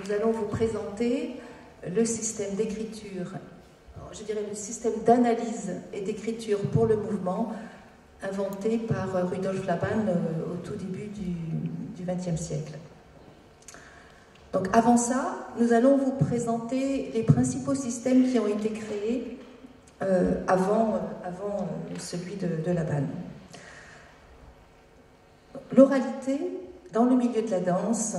nous allons vous présenter le système d'écriture, je dirais le système d'analyse et d'écriture pour le mouvement inventé par Rudolf Laban au tout début du XXe siècle. Donc avant ça, nous allons vous présenter les principaux systèmes qui ont été créés avant celui de Laban. L'oralité dans le milieu de la danse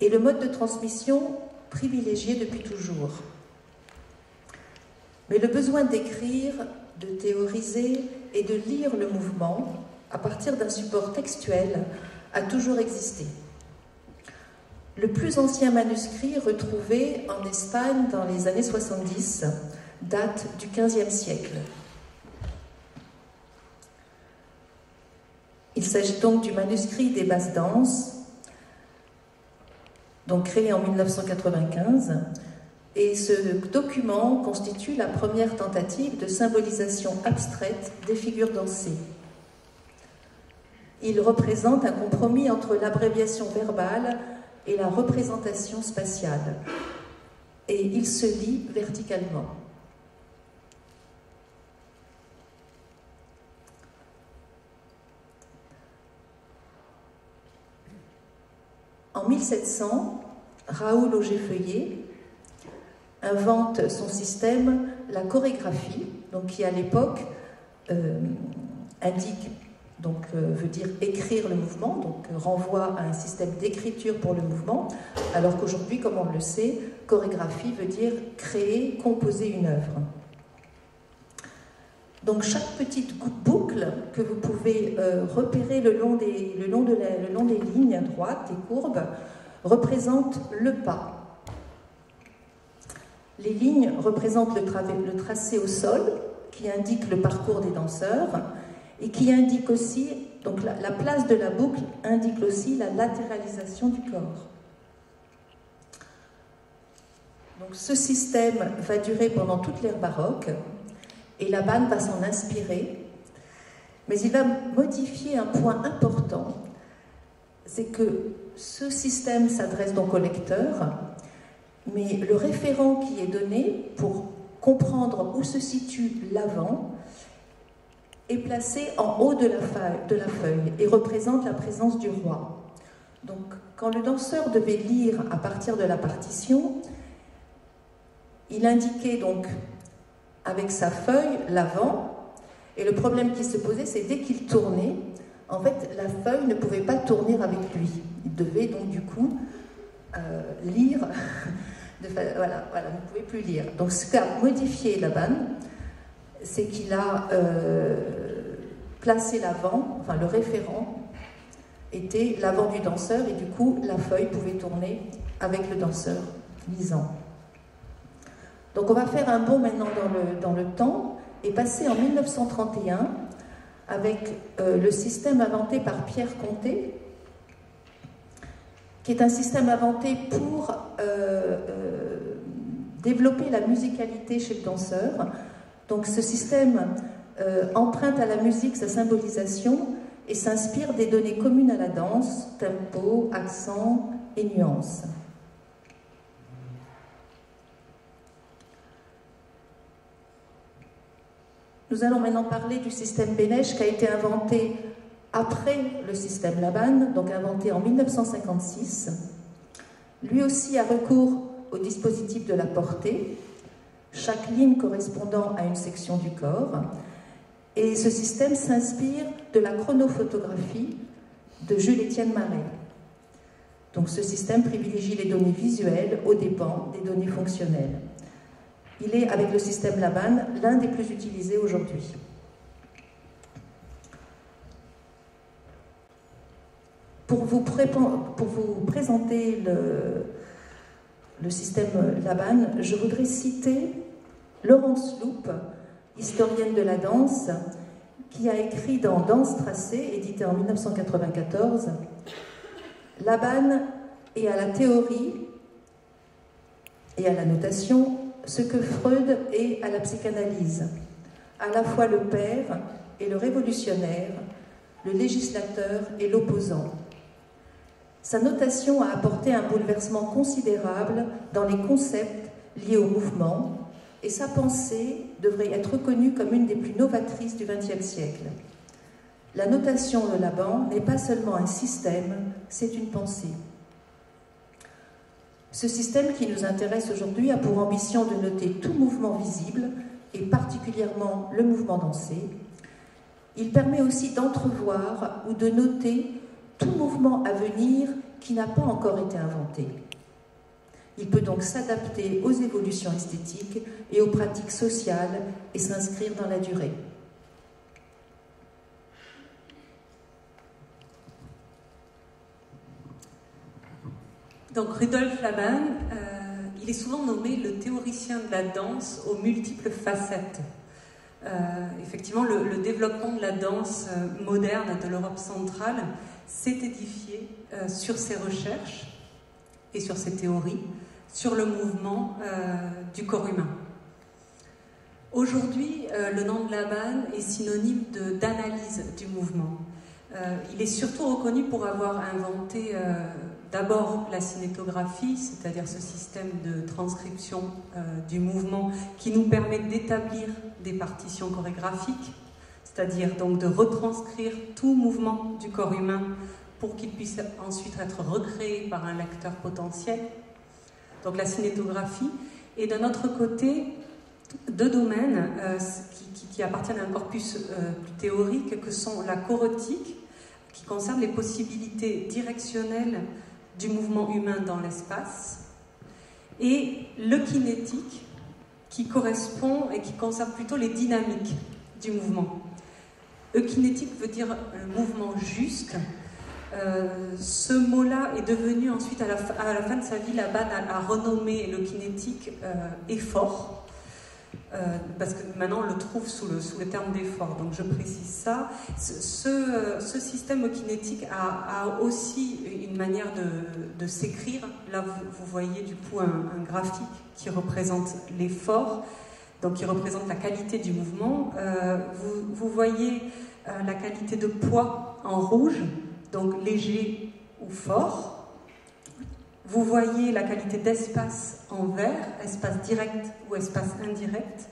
est le mode de transmission privilégié depuis toujours. Mais le besoin d'écrire, de théoriser et de lire le mouvement à partir d'un support textuel a toujours existé. Le plus ancien manuscrit retrouvé en Espagne dans les années 70 date du XVe siècle. Il s'agit donc du manuscrit des basses danses, donc créé en 1995, et ce document constitue la première tentative de symbolisation abstraite des figures dansées. Il représente un compromis entre l'abréviation verbale et la représentation spatiale, et il se lit verticalement. En 1700, Raoul Auger-Feuillet invente son système, la chorégraphie, donc qui à l'époque indique, donc veut dire écrire le mouvement, donc renvoie à un système d'écriture pour le mouvement, alors qu'aujourd'hui, comme on le sait, chorégraphie veut dire créer, composer une œuvre. Donc chaque petite boucle que vous pouvez repérer le long des lignes droites et courbes représente le pas. Les lignes représentent le tracé au sol qui indique le parcours des danseurs et qui indique aussi, donc la place de la boucle indique aussi la latéralisation du corps. Donc ce système va durer pendant toute l'ère baroque. Et Laban va s'en inspirer, mais il va modifier un point important, c'est que ce système s'adresse donc au lecteur, mais le référent qui est donné pour comprendre où se situe l'avant est placé en haut de la feuille et représente la présence du roi. Donc quand le danseur devait lire à partir de la partition, il indiquait donc avec sa feuille l'avant, et le problème qui se posait, c'est dès qu'il tournait, en fait, la feuille ne pouvait pas tourner avec lui. Il devait donc du coup lire, voilà, ne pouvait plus lire. Donc ce qu'a modifié Laban, c'est qu'il a placé l'avant, enfin le référent était l'avant du danseur, et du coup la feuille pouvait tourner avec le danseur lisant. Donc on va faire un bond maintenant dans le temps et passer en 1931 avec le système inventé par Pierre Comté, qui est un système inventé pour développer la musicalité chez le danseur. Donc ce système emprunte à la musique sa symbolisation et s'inspire des données communes à la danse, tempo, accent et nuances. Nous allons maintenant parler du système Beneš qui a été inventé après le système Laban, donc inventé en 1956. Lui aussi a recours au dispositif de la portée, chaque ligne correspondant à une section du corps. Et ce système s'inspire de la chronophotographie de Jules-Étienne Marais. Donc ce système privilégie les données visuelles aux dépens des données fonctionnelles. Il est, avec le système Laban, l'un des plus utilisés aujourd'hui. Pour vous présenter le système Laban, je voudrais citer Laurence Loup, historienne de la danse, qui a écrit dans Danse tracée, édité en 1994, Laban est à la théorie et à la notation ce que Freud est à la psychanalyse, à la fois le père et le révolutionnaire, le législateur et l'opposant. Sa notation a apporté un bouleversement considérable dans les concepts liés au mouvement, et sa pensée devrait être reconnue comme une des plus novatrices du XXe siècle. La notation de Laban n'est pas seulement un système, c'est une pensée. Ce système qui nous intéresse aujourd'hui a pour ambition de noter tout mouvement visible, et particulièrement le mouvement dansé. Il permet aussi d'entrevoir ou de noter tout mouvement à venir qui n'a pas encore été inventé. Il peut donc s'adapter aux évolutions esthétiques et aux pratiques sociales et s'inscrire dans la durée. Donc Rudolf Laban, il est souvent nommé le théoricien de la danse aux multiples facettes. Effectivement, le développement de la danse moderne de l'Europe centrale s'est édifié sur ses recherches et sur ses théories, sur le mouvement du corps humain. Aujourd'hui, le nom de Laban est synonyme d'analyse du mouvement. Il est surtout reconnu pour avoir inventé d'abord la cinétographie, c'est-à-dire ce système de transcription du mouvement qui nous permet d'établir des partitions chorégraphiques, c'est-à-dire donc de retranscrire tout mouvement du corps humain pour qu'il puisse ensuite être recréé par un lecteur potentiel. Donc la cinétographie. Et d'un autre côté, deux domaines qui appartiennent à un corpus plus théorique, que sont la chorotique, qui concerne les possibilités directionnelles du mouvement humain dans l'espace, et le kinétique, qui correspond et qui concerne plutôt les dynamiques du mouvement. Eukinétique veut dire le mouvement juste. Ce mot-là est devenu ensuite, à la fin de sa vie, Laban a renommé le kinétique effort, parce que maintenant on le trouve sous le terme d'effort, donc je précise ça. Ce système kinétique a aussi une manière de s'écrire. Là vous voyez du coup un graphique qui représente l'effort, donc qui représente la qualité du mouvement. Vous voyez la qualité de poids en rouge, donc léger ou fort. Vous voyez la qualité d'espace en vert, espace direct ou espace indirect.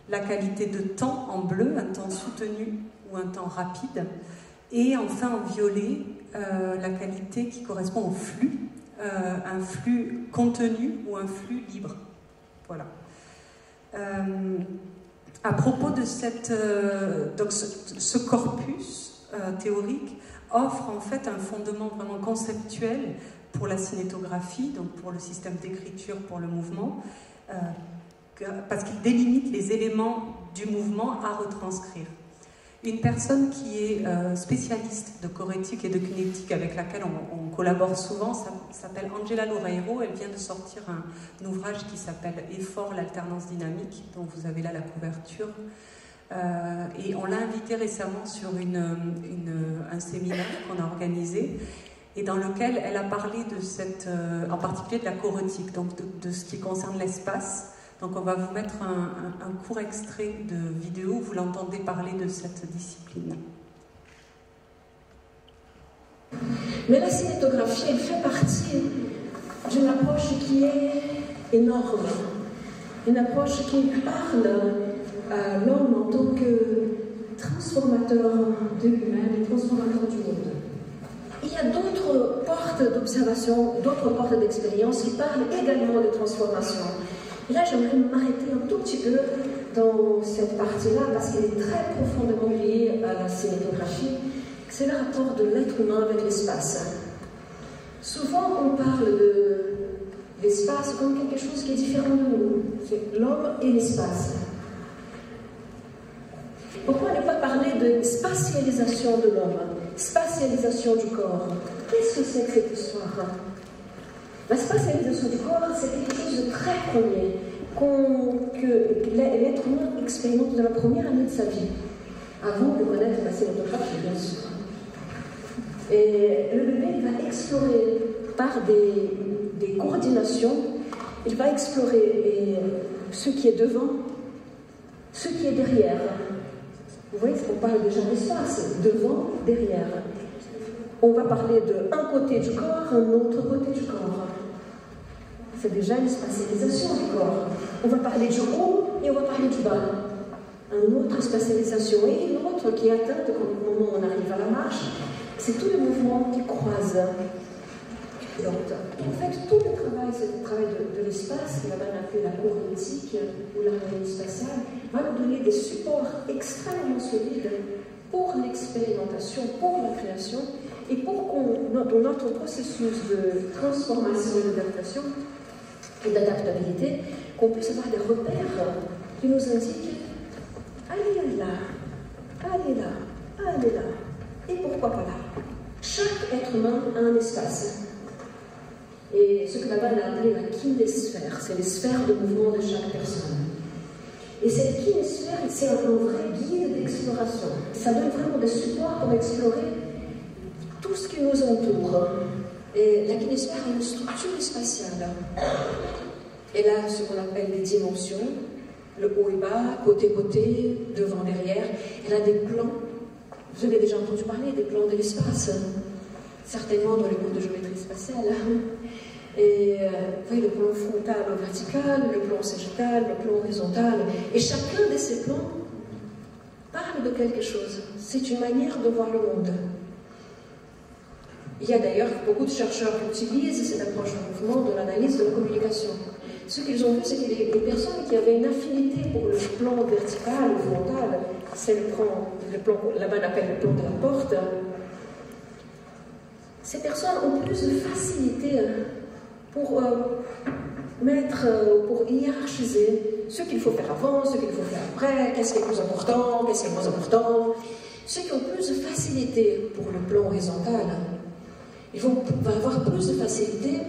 La qualité de temps en bleu, un temps soutenu ou un temps rapide. Et enfin en violet, la qualité qui correspond au flux, un flux contenu ou un flux libre. Voilà. À propos de donc ce corpus théorique offre en fait un fondement vraiment conceptuel pour la cinétographie, donc pour le système d'écriture pour le mouvement, parce qu'il délimite les éléments du mouvement à retranscrire. Une personne qui est spécialiste de chorétique et de kinétique, avec laquelle on collabore souvent, s'appelle Angela Loureiro. Elle vient de sortir un ouvrage qui s'appelle « Effort, l'alternance dynamique », dont vous avez là la couverture. Et on l'a invitée récemment sur un séminaire qu'on a organisé, et dans lequel elle a parlé en particulier de la chorétique, donc de ce qui concerne l'espace. Donc on va vous mettre un court extrait de vidéo où vous l'entendez parler de cette discipline. Mais la cinétographie, elle fait partie d'une approche qui est énorme. Une approche qui parle à l'homme en tant que transformateur de lui-même et transformateur du monde. Il y a d'autres portes d'observation, d'autres portes d'expérience qui parlent également de transformation. Et là, j'aimerais m'arrêter un tout petit peu dans cette partie-là, parce qu'elle est très profondément liée à la cinétographie. C'est le rapport de l'être humain avec l'espace. Souvent, on parle de l'espace comme quelque chose qui est différent de nous. C'est l'homme et l'espace. Pourquoi ne pas parler de spatialisation de l'homme, spatialisation du corps? Qu'est-ce que c'est que cette histoire? La spatialisation du corps, c'est quelque chose de très premier, que l'être humain expérimente dans la première année de sa vie, avant de connaître la cinétographie, bien sûr. Et le bébé, il va explorer par des coordinations, il va explorer ce qui est devant, ce qui est derrière. Vous voyez, on parle déjà d'espace, devant, derrière. on va parler d'un côté du corps, un autre côté du corps. C'est déjà une spatialisation du corps. On va parler du haut et on va parler du bas. Une autre spatialisation et une autre qui est atteinte au moment où on arrive à la marche. C'est tous les mouvements qui croisent. Donc, en fait, tout le travail, c'est le travail de l'espace, qu'on a appelé la corétique ou l'harmonie spatiale, va nous donner des supports extrêmement solides pour l'expérimentation, pour la création, et pour qu'on, dans notre processus de transformation et d'adaptation et d'adaptabilité, qu'on puisse avoir des repères qui nous indiquent allez là, allez là, allez là, et pourquoi pas là. Chaque être humain a un espace. Et ce que Laban a appelé la kinésphère, c'est les sphères de mouvement de chaque personne. Et cette kinésphère, c'est un vrai guide d'exploration. Ça donne vraiment des supports pour explorer tout ce qui nous entoure. Et la kinésphère a une structure spatiale. Elle a ce qu'on appelle des dimensions, le haut et bas, côté-côté, devant, derrière. Elle a des plans. Vous avez déjà entendu parler des plans de l'espace, certainement dans les cours de géométrie spatiale. Et vous voyez le plan frontal ou vertical, le plan sagittal, le plan horizontal. Et chacun de ces plans parle de quelque chose. C'est une manière de voir le monde. Il y a d'ailleurs beaucoup de chercheurs qui utilisent cette approche du mouvement dans l'analyse de la communication. Ce qu'ils ont vu, c'est que les personnes qui avaient une affinité pour le plan vertical ou frontal, c'est le plan là-bas on appelle le plan de la porte, ces personnes ont plus de facilité pour pour hiérarchiser ce qu'il faut faire avant, ce qu'il faut faire après, qu'est-ce qui est plus important, qu'est-ce qui est moins important. Ceux qui ont plus de facilité pour le plan horizontal, ils vont avoir plus de facilité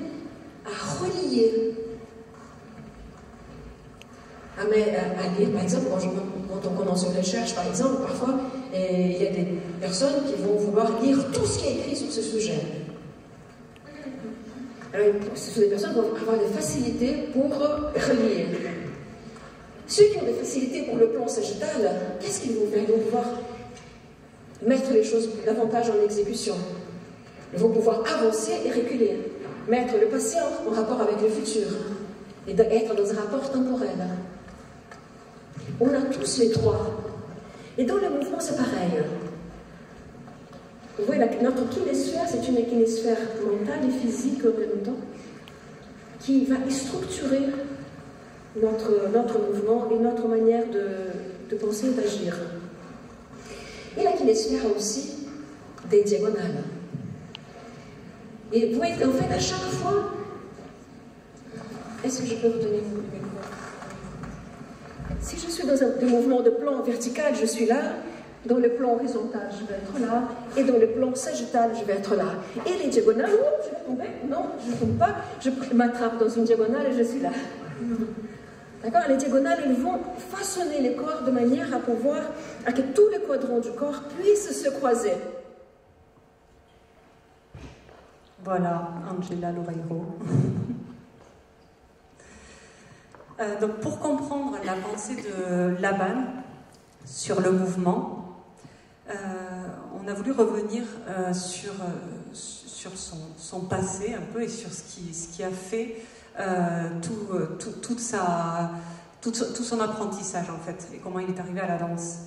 à relier, à lire. Par exemple, quand on commence une recherche, par exemple, parfois, il y a des personnes qui vont vouloir lire tout ce qui est écrit sur ce sujet. Alors, ce sont des personnes qui vont avoir des facilités pour relier. Ceux qui ont des facilités pour le plan sagittal, qu'est-ce qu'ils vont faire? Ils vont pouvoir mettre les choses davantage en exécution. Ils vont pouvoir avancer et reculer, mettre le passé en rapport avec le futur et être dans un rapport temporel. On a tous les trois. Et dans le mouvement, c'est pareil. Vous voyez, notre kinésphère, c'est une kinésphère mentale et physique en même temps, qui va structurer notre mouvement et notre manière de penser et d'agir. Et la kinésphère a aussi des diagonales. Et vous voyez qu'en fait, à chaque fois, est-ce que je peux retenir mon micro? Si je suis dans un mouvement de plan vertical, je suis là. Dans le plan horizontal, je vais être là. Et dans le plan sagittal, je vais être là. Et les diagonales, oh, je vais tomber. Non, je ne tombe pas. Je m'attrape dans une diagonale et je suis là. D'accord? Les diagonales, ils vont façonner les corps de manière à que tous les quadrants du corps puissent se croiser. Voilà, Angela Loureiro. Donc, pour comprendre la pensée de Laban sur le mouvement, on a voulu revenir sur son passé un peu et sur ce qui a fait tout son apprentissage en fait et comment il est arrivé à la danse.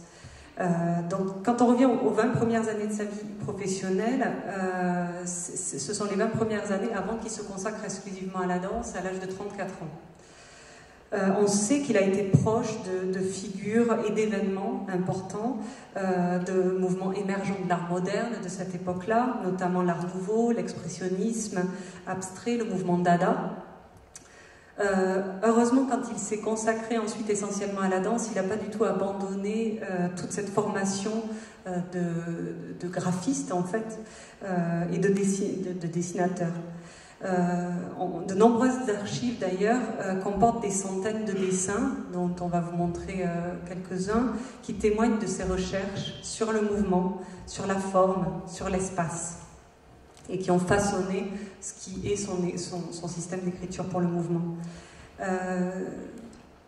Donc quand on revient aux 20 premières années de sa vie professionnelle, ce sont les 20 premières années avant qu'il se consacre exclusivement à la danse à l'âge de 34 ans. On sait qu'il a été proche de figures et d'événements importants, de mouvements émergents de l'art moderne de cette époque-là, notamment l'art nouveau, l'expressionnisme abstrait, le mouvement Dada. Heureusement, quand il s'est consacré ensuite essentiellement à la danse, il n'a pas du tout abandonné toute cette formation de graphiste en fait et de dessinateur. De nombreuses archives d'ailleurs comportent des centaines de dessins dont on va vous montrer quelques-uns qui témoignent de ses recherches sur le mouvement, sur la forme, sur l'espace et qui ont façonné ce qui est son système d'écriture pour le mouvement.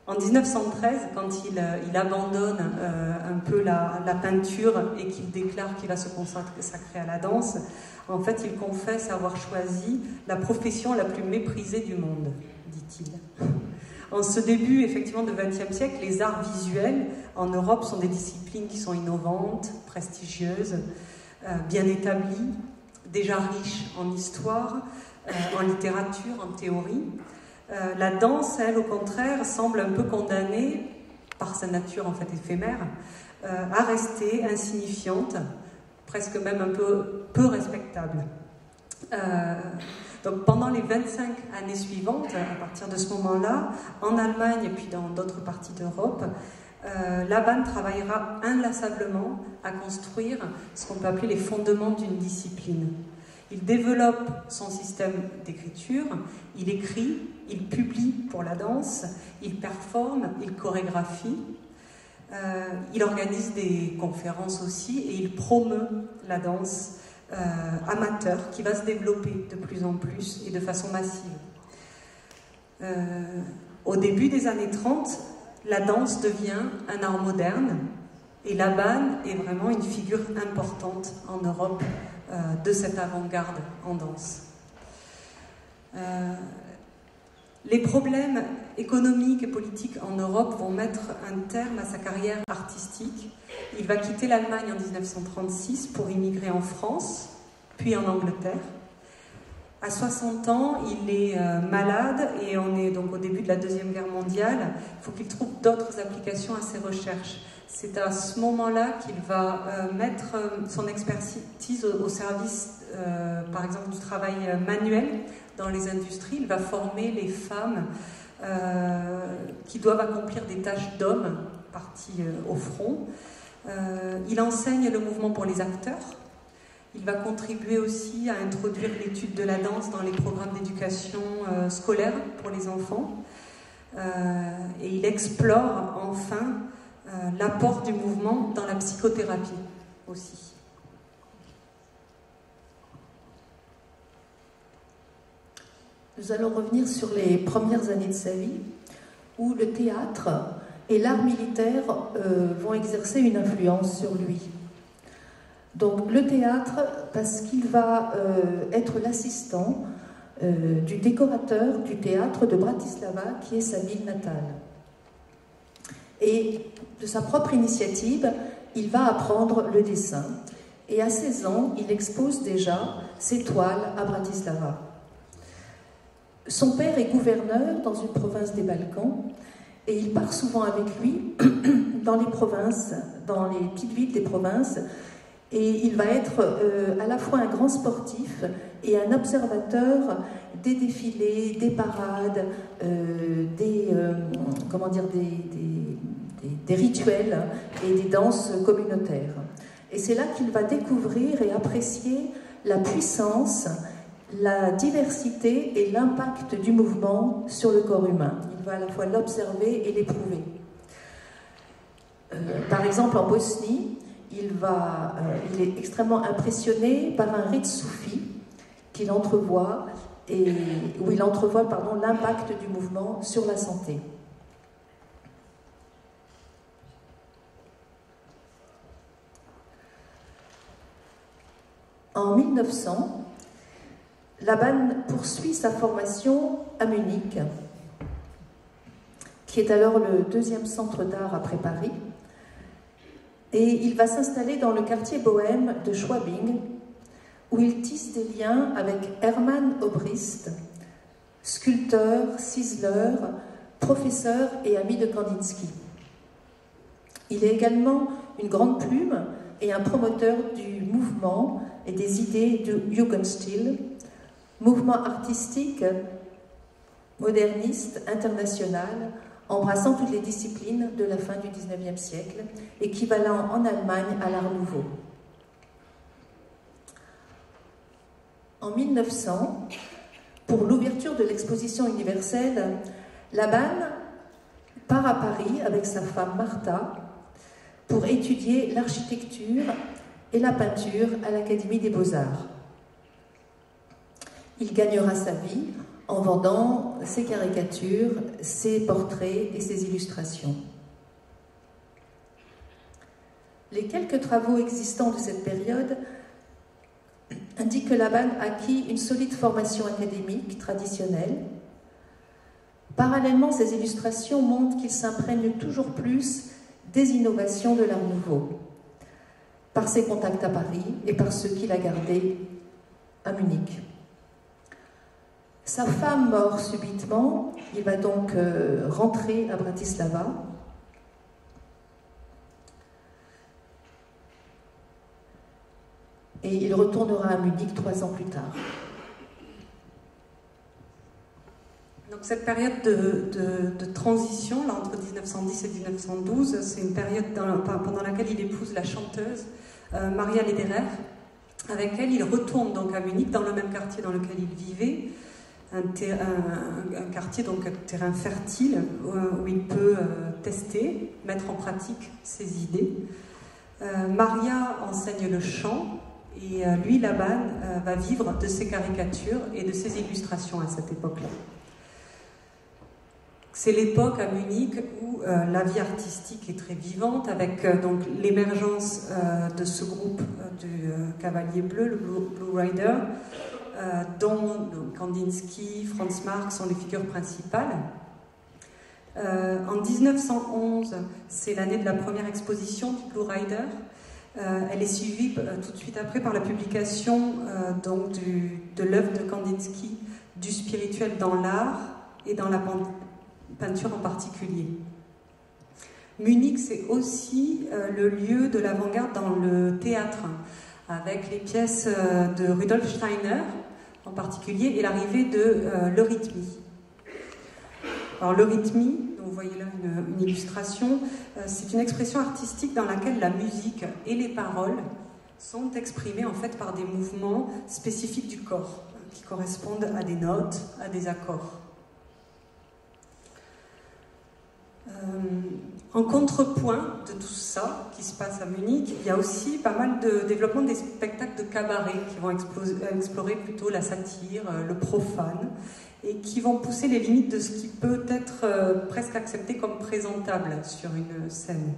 En 1913, quand il abandonne un peu la peinture et qu'il déclare qu'il va se consacrer à la danse, en fait, il confesse avoir choisi la profession la plus méprisée du monde, dit-il. En ce début, effectivement, du XXe siècle, les arts visuels en Europe sont des disciplines qui sont innovantes, prestigieuses, bien établies, déjà riches en histoire, en littérature, en théorie. La danse, elle, au contraire, semble un peu condamnée, par sa nature en fait éphémère, à rester insignifiante, presque même un peu respectable. Donc pendant les 25 années suivantes, à partir de ce moment-là, en Allemagne et puis dans d'autres parties d'Europe, Laban travaillera inlassablement à construire ce qu'on peut appeler les fondements d'une discipline. Il développe son système d'écriture, il écrit, il publie pour la danse, il performe, il chorégraphie, il organise des conférences aussi et il promeut la danse amateur qui va se développer de plus en plus et de façon massive. Au début des années 30, la danse devient un art moderne et Laban est vraiment une figure importante en Europe de cette avant-garde en danse. Les problèmes économiques et politiques en Europe vont mettre un terme à sa carrière artistique. Il va quitter l'Allemagne en 1936 pour immigrer en France, puis en Angleterre. À 60 ans, il est malade et on est donc au début de la Deuxième Guerre mondiale. Il faut qu'il trouve d'autres applications à ses recherches. C'est à ce moment-là qu'il va mettre son expertise au service, par exemple, du travail manuel dans les industries. Il va former les femmes qui doivent accomplir des tâches d'hommes partis au front. Il enseigne le mouvement pour les acteurs. Il va contribuer aussi à introduire l'étude de la danse dans les programmes d'éducation scolaire pour les enfants. Et il explore enfin l'apport du mouvement dans la psychothérapie aussi. Nous allons revenir sur les premières années de sa vie, où le théâtre et l'art militaire vont exercer une influence sur lui. Donc le théâtre, parce qu'il va être l'assistant du décorateur du théâtre de Bratislava, qui est sa ville natale. Et de sa propre initiative, il va apprendre le dessin. Et à 16 ans, il expose déjà ses toiles à Bratislava. Son père est gouverneur dans une province des Balkans et il part souvent avec lui dans les provinces, dans les petites villes des provinces, et il va être à la fois un grand sportif et un observateur des défilés, des parades, des rituels et des danses communautaires. Et c'est là qu'il va découvrir et apprécier la puissance, la diversité et l'impact du mouvement sur le corps humain. Il va à la fois l'observer et l'éprouver. Par exemple, en Bosnie, il est extrêmement impressionné par un rite soufi qu'il entrevoit, où il entrevoit l'impact du mouvement sur la santé. En 1900, Laban poursuit sa formation à Munich, qui est alors le deuxième centre d'art après Paris, et il va s'installer dans le quartier bohème de Schwabing, où il tisse des liens avec Hermann Obrist, sculpteur, ciseleur, professeur et ami de Kandinsky. Il est également une grande plume et un promoteur du mouvement et des idées du Jugendstil, mouvement artistique, moderniste, international, embrassant toutes les disciplines de la fin du XIXe siècle, équivalent en Allemagne à l'Art nouveau. En 1900, pour l'ouverture de l'exposition universelle, Laban part à Paris avec sa femme Martha pour étudier l'architecture et la peinture à l'Académie des Beaux-Arts. Il gagnera sa vie en vendant ses caricatures, ses portraits et ses illustrations. Les quelques travaux existants de cette période indiquent que Laban acquit une solide formation académique traditionnelle. Parallèlement, ses illustrations montrent qu'il s'imprègne toujours plus des innovations de l'Art nouveau, par ses contacts à Paris et par ceux qu'il a gardés à Munich. Sa femme meurt subitement, il va donc rentrer à Bratislava. Et il retournera à Munich 3 ans plus tard. Donc cette période de transition, là, entre 1910 et 1912, c'est une période pendant laquelle il épouse la chanteuse Maria Lederer. Avec elle, il retourne donc à Munich, dans le même quartier dans lequel il vivait, un quartier, donc un terrain fertile, où il peut tester, mettre en pratique ses idées. Maria enseigne le chant, et lui, Laban, va vivre de ses caricatures et de ses illustrations à cette époque-là. C'est l'époque à Munich où la vie artistique est très vivante, avec donc l'émergence de ce groupe du Cavalier Bleu, le Blue Rider, dont Kandinsky, Franz Marc sont les figures principales. En 1911, c'est l'année de la première exposition du Blue Rider. Elle est suivie tout de suite après par la publication donc de l'œuvre de Kandinsky, du spirituel dans l'art et dans la peinture en particulier. Munich, c'est aussi le lieu de l'avant-garde dans le théâtre, avec les pièces de Rudolf Steiner en particulier et l'arrivée de l'eurythmie. Alors l'eurythmie, vous voyez là une illustration, c'est une expression artistique dans laquelle la musique et les paroles sont exprimées en fait par des mouvements spécifiques du corps, qui correspondent à des notes, à des accords. En contrepoint de tout ça qui se passe à Munich, il y a aussi pas mal de développement des spectacles de cabaret qui vont explorer plutôt la satire, le profane, et qui vont pousser les limites de ce qui peut être presque accepté comme présentable sur une scène.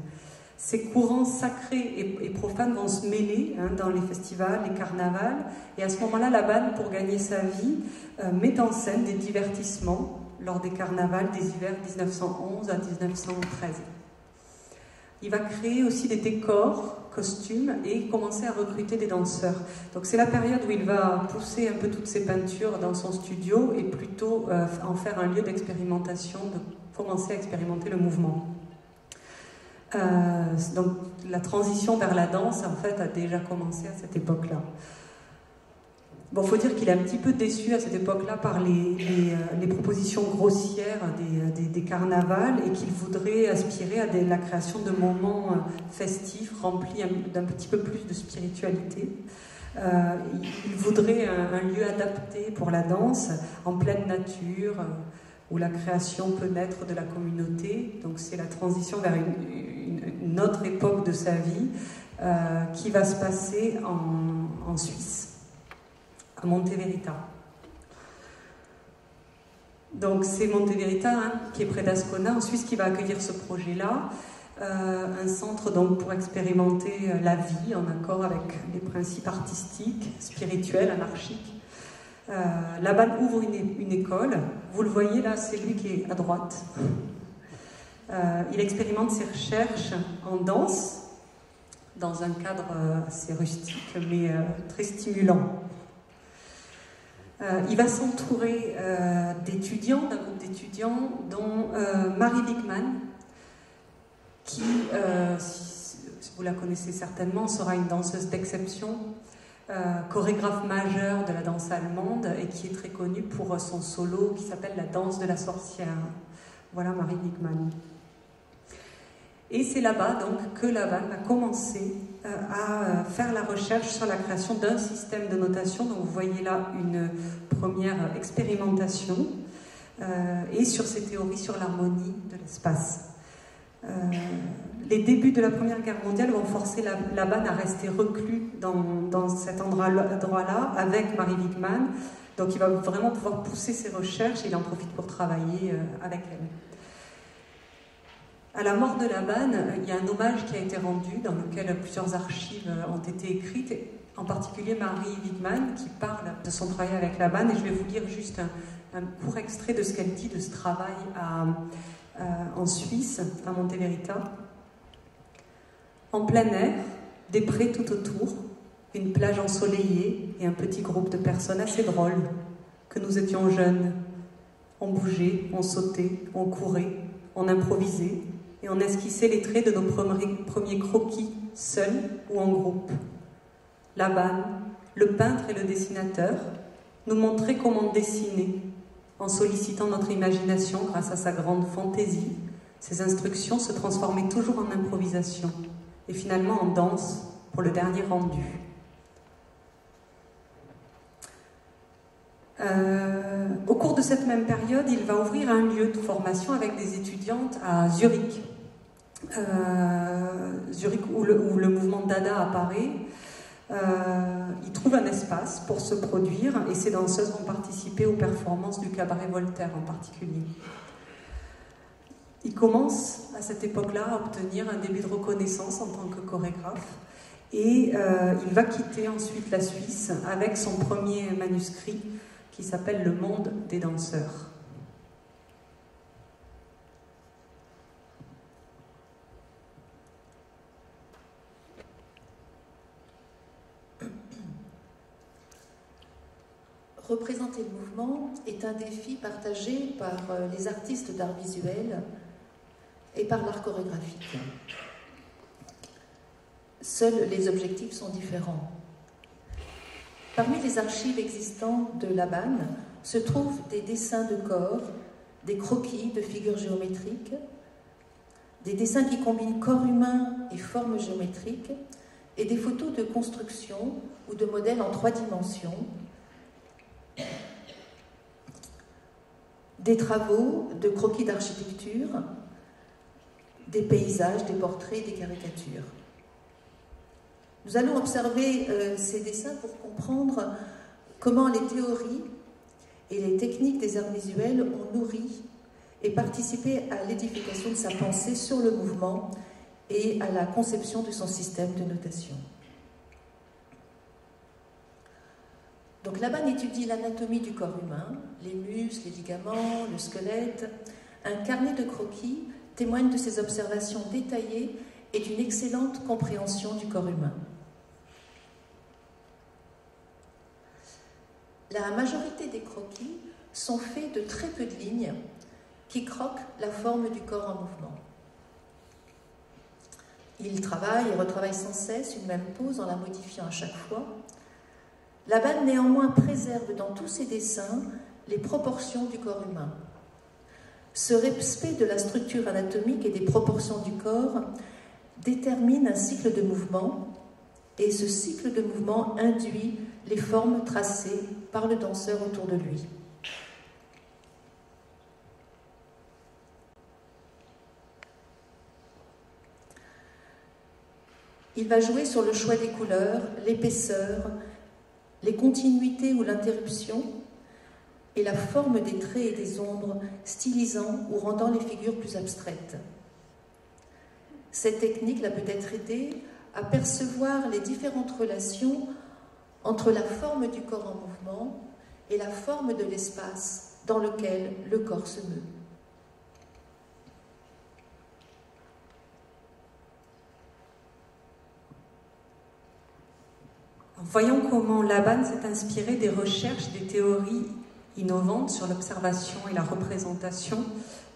Ces courants sacrés et profanes vont se mêler dans les festivals, les carnavals, et à ce moment-là, Laban, pour gagner sa vie, met en scène des divertissements lors des carnavals des hivers 1911 à 1913. Il va créer aussi des décors, costumes, et commencer à recruter des danseurs. Donc c'est la période où il va pousser un peu toutes ses peintures dans son studio et plutôt en faire un lieu d'expérimentation, de commencer à expérimenter le mouvement. Donc la transition vers la danse, en fait, a déjà commencé à cette époque-là. Bon, il faut dire qu'il est un petit peu déçu à cette époque-là par les propositions grossières des carnavals et qu'il voudrait aspirer à la création de moments festifs remplis d'un petit peu plus de spiritualité. Il voudrait un lieu adapté pour la danse, en pleine nature, où la création peut naître de la communauté. Donc c'est la transition vers une autre époque de sa vie qui va se passer en Suisse, à Monteverita. Donc c'est Monteverita, qui est près d'Ascona, en Suisse, qui va accueillir ce projet-là, un centre donc pour expérimenter la vie en accord avec les principes artistiques, spirituels, anarchiques. Laban ouvre une école, vous le voyez là, c'est lui qui est à droite. Il expérimente ses recherches en danse, dans un cadre assez rustique, mais très stimulant. Il va s'entourer d'étudiants, d'un groupe d'étudiants, dont Marie Wigman, qui, si vous la connaissez certainement, sera une danseuse d'exception, chorégraphe majeure de la danse allemande et qui est très connue pour son solo qui s'appelle La danse de la sorcière. Voilà Marie Wigman. Et c'est là-bas donc que Laban a commencé à faire la recherche sur la création d'un système de notation. Donc vous voyez là une première expérimentation et sur ses théories sur l'harmonie de l'espace. Les débuts de la Première Guerre mondiale vont forcer Laban à rester reclus dans cet endroit-là avec Marie Wigman. Donc il va vraiment pouvoir pousser ses recherches et il en profite pour travailler avec elle. À la mort de Laban, il y a un hommage qui a été rendu dans lequel plusieurs archives ont été écrites, en particulier Marie Wigman qui parle de son travail avec Laban, et je vais vous lire juste un court extrait de ce qu'elle dit de ce travail en Suisse, à Monteverita. En plein air, des prés tout autour, une plage ensoleillée et un petit groupe de personnes assez drôles, que nous étions jeunes. On bougeait, on sautait, on courait, on improvisait, et on esquissait les traits de nos premiers croquis, seuls ou en groupe. Laban, le peintre et le dessinateur, nous montrait comment dessiner, en sollicitant notre imagination grâce à sa grande fantaisie. Ses instructions se transformaient toujours en improvisation, et finalement en danse pour le dernier rendu. Au cours de cette même période, il va ouvrir un lieu de formation avec des étudiantes à Zurich. Zurich où le mouvement Dada apparaît. Il trouve un espace pour se produire et ces danseuses vont participer aux performances du cabaret Voltaire en particulier. Il commence à cette époque-là à obtenir un début de reconnaissance en tant que chorégraphe et il va quitter ensuite la Suisse avec son premier manuscrit qui s'appelle Le Monde des danseurs. Représenter le mouvement est un défi partagé par les artistes d'art visuel et par l'art chorégraphique. Seuls les objectifs sont différents. Parmi les archives existantes de Laban se trouvent des dessins de corps, des croquis de figures géométriques, des dessins qui combinent corps humain et formes géométriques, et des photos de construction ou de modèles en 3 dimensions, des travaux de croquis d'architecture, des paysages, des portraits, des caricatures. Nous allons observer ces dessins pour comprendre comment les théories et les techniques des arts visuels ont nourri et participé à l'édification de sa pensée sur le mouvement et à la conception de son système de notation. Donc Laban étudie l'anatomie du corps humain, les muscles, les ligaments, le squelette. Un carnet de croquis témoigne de ses observations détaillées et d'une excellente compréhension du corps humain. La majorité des croquis sont faits de très peu de lignes qui croquent la forme du corps en mouvement. Il travaille et retravaille sans cesse une même pose en la modifiant à chaque fois. Laban néanmoins préserve dans tous ses dessins les proportions du corps humain. Ce respect de la structure anatomique et des proportions du corps détermine un cycle de mouvement et ce cycle de mouvement induit les formes tracées par le danseur autour de lui. Il va jouer sur le choix des couleurs, l'épaisseur, les continuités ou l'interruption et la forme des traits et des ombres, stylisant ou rendant les figures plus abstraites. Cette technique l'a peut-être aidé à percevoir les différentes relations entre la forme du corps en mouvement et la forme de l'espace dans lequel le corps se meut. Voyons comment Laban s'est inspiré des recherches, des théories innovantes sur l'observation et la représentation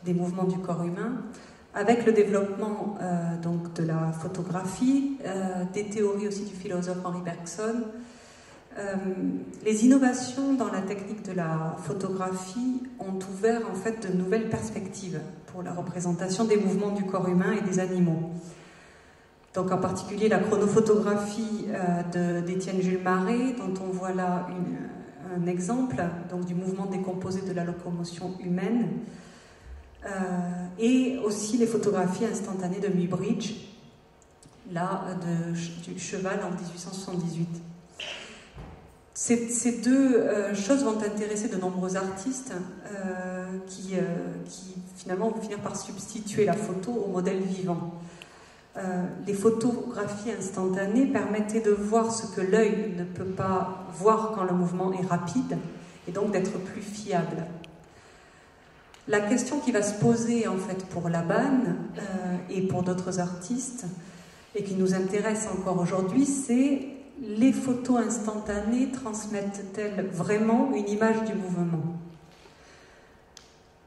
des mouvements du corps humain, avec le développement donc de la photographie, des théories aussi du philosophe Henri Bergson. Les innovations dans la technique de la photographie ont ouvert en fait de nouvelles perspectives pour la représentation des mouvements du corps humain et des animaux. Donc en particulier la chronophotographie d'Étienne Jules Marais, dont on voit là un exemple donc, du mouvement décomposé de la locomotion humaine. et aussi les photographies instantanées de Muybridge, là, du cheval en 1878. Ces deux choses vont intéresser de nombreux artistes qui finalement vont finir par substituer la photo au modèle vivant. Les photographies instantanées permettaient de voir ce que l'œil ne peut pas voir quand le mouvement est rapide, et donc d'être plus fiable. La question qui va se poser en fait pour Laban et pour d'autres artistes, et qui nous intéresse encore aujourd'hui, c'est: les photos instantanées transmettent-elles vraiment une image du mouvement?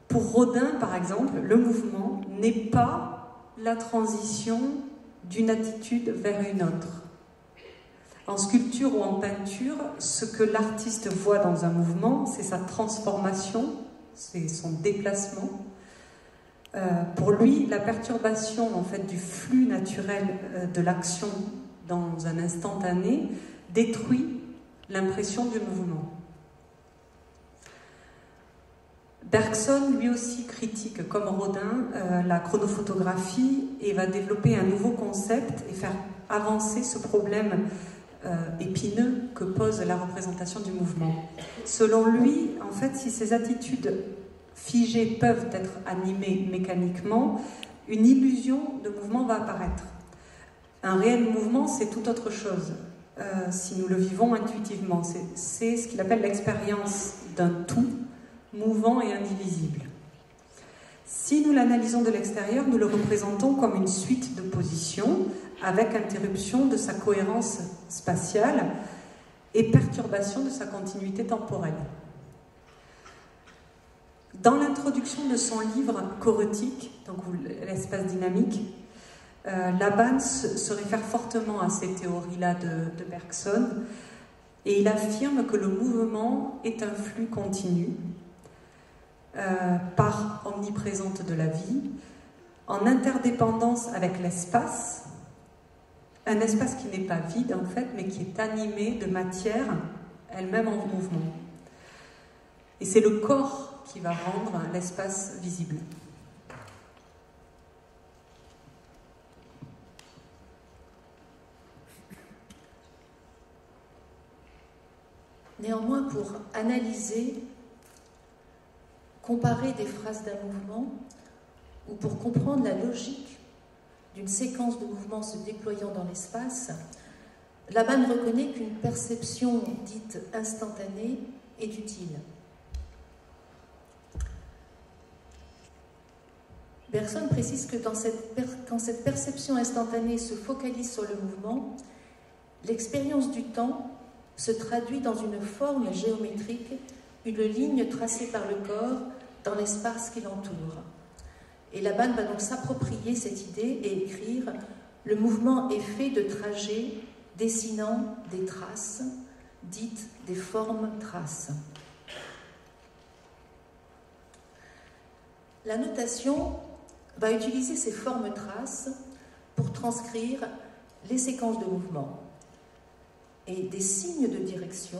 Pour Rodin, par exemple, le mouvement n'est pas la transition d'une attitude vers une autre. En sculpture ou en peinture, ce que l'artiste voit dans un mouvement, c'est sa transformation, c'est son déplacement. Pour lui, la perturbation en fait, du flux naturel de l'action dans un instantané détruit l'impression du mouvement. Bergson, lui aussi, critique, comme Rodin, la chronophotographie et va développer un nouveau concept et faire avancer ce problème épineux que pose la représentation du mouvement. Selon lui, en fait, si ces attitudes figées peuvent être animées mécaniquement, une illusion de mouvement va apparaître. Un réel mouvement, c'est tout autre chose. Si nous le vivons intuitivement, c'est ce qu'il appelle l'expérience d'un tout, mouvant et indivisible. Si nous l'analysons de l'extérieur, nous le représentons comme une suite de positions, avec interruption de sa cohérence spatiale et perturbation de sa continuité temporelle. Dans l'introduction de son livre chorétique, donc l'espace dynamique, Laban se réfère fortement à ces théories-là de Bergson, et il affirme que le mouvement est un flux continu, part omniprésente de la vie, en interdépendance avec l'espace, un espace qui n'est pas vide en fait, mais qui est animé de matière, elle-même en mouvement. Et c'est le corps qui va rendre l'espace visible. Néanmoins, pour analyser, comparer des phrases d'un mouvement, ou pour comprendre la logique d'une séquence de mouvements se déployant dans l'espace, Laban reconnaît qu'une perception dite instantanée est utile. Bergson précise que quand cette perception instantanée se focalise sur le mouvement, l'expérience du temps se traduit dans une forme géométrique, une ligne tracée par le corps dans l'espace qui l'entoure. Et Laban va donc s'approprier cette idée et écrire « Le mouvement est fait de trajets dessinant des traces, dites des formes traces ». La notation va utiliser ces formes traces pour transcrire les séquences de mouvement. Et des signes de direction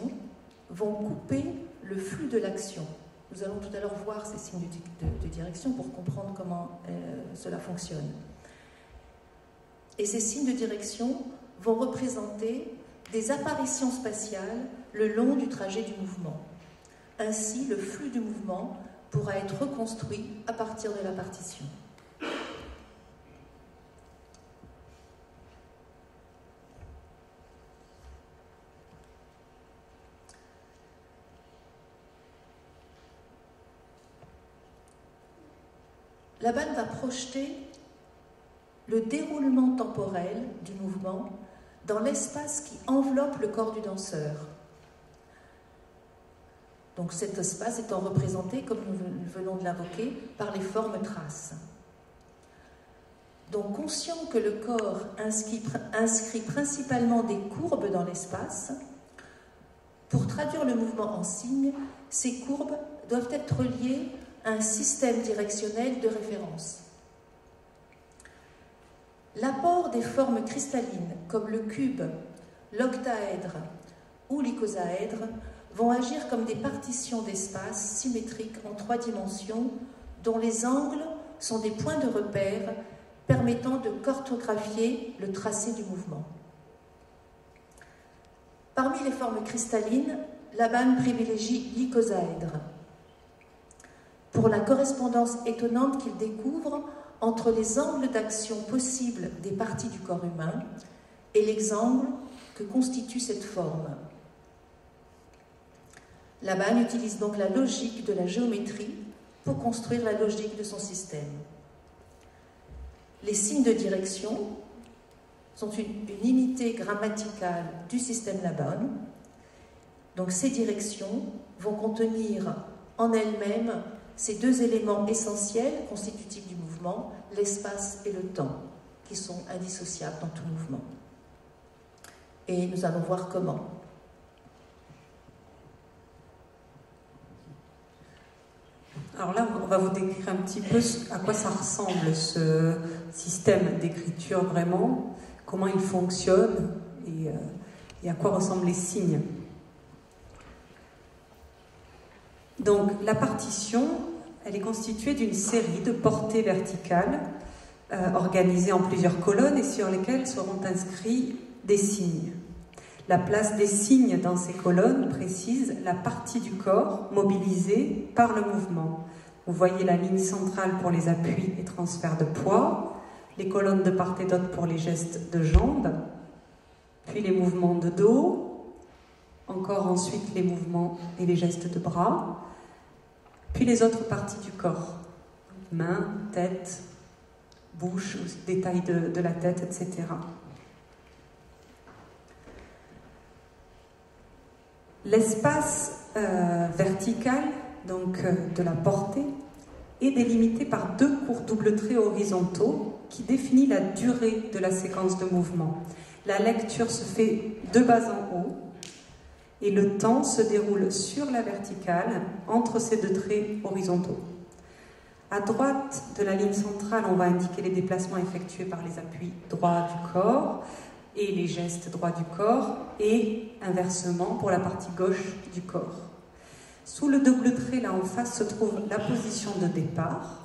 vont couper le flux de l'action. Nous allons tout à l'heure voir ces signes de direction pour comprendre comment cela fonctionne. Et ces signes de direction vont représenter des apparitions spatiales le long du trajet du mouvement. Ainsi, le flux du mouvement pourra être reconstruit à partir de la partition. Laban va projeter le déroulement temporel du mouvement dans l'espace qui enveloppe le corps du danseur. Donc cet espace étant représenté, comme nous venons de l'invoquer, par les formes traces. Donc conscient que le corps inscrit principalement des courbes dans l'espace, pour traduire le mouvement en signes, ces courbes doivent être reliées à un système directionnel de référence. L'apport des formes cristallines, comme le cube, l'octaèdre ou l'icosaèdre, vont agir comme des partitions d'espace symétriques en 3 dimensions dont les angles sont des points de repère permettant de cartographier le tracé du mouvement. Parmi les formes cristallines, Laban privilégie l'icosaèdre pour la correspondance étonnante qu'il découvre entre les angles d'action possibles des parties du corps humain et les angles que constitue cette forme. Laban utilise donc la logique de la géométrie pour construire la logique de son système. Les signes de direction sont une unité grammaticale du système Laban. Donc ces directions vont contenir en elles-mêmes ces deux éléments essentiels constitutifs du mouvement, l'espace et le temps, qui sont indissociables dans tout mouvement. Et nous allons voir comment. Alors là, on va vous décrire un petit peu à quoi ça ressemble ce système d'écriture vraiment, comment il fonctionne et à quoi ressemblent les signes. Donc la partition, elle est constituée d'une série de portées verticales organisées en plusieurs colonnes et sur lesquelles seront inscrits des signes. La place des signes dans ces colonnes précise la partie du corps mobilisée par le mouvement. Vous voyez la ligne centrale pour les appuis et transferts de poids, les colonnes de part et d'autre pour les gestes de jambes, puis les mouvements de dos, encore ensuite les mouvements et les gestes de bras, puis les autres parties du corps, mains, tête, bouche, détails de la tête, etc. L'espace vertical, donc de la portée, est délimité par deux courts doubles traits horizontaux qui définissent la durée de la séquence de mouvement. La lecture se fait de bas en haut et le temps se déroule sur la verticale entre ces deux traits horizontaux. À droite de la ligne centrale, on va indiquer les déplacements effectués par les appuis droits du corps et les gestes droits du corps, et inversement pour la partie gauche du corps. Sous le double trait, là en face, se trouve la position de départ.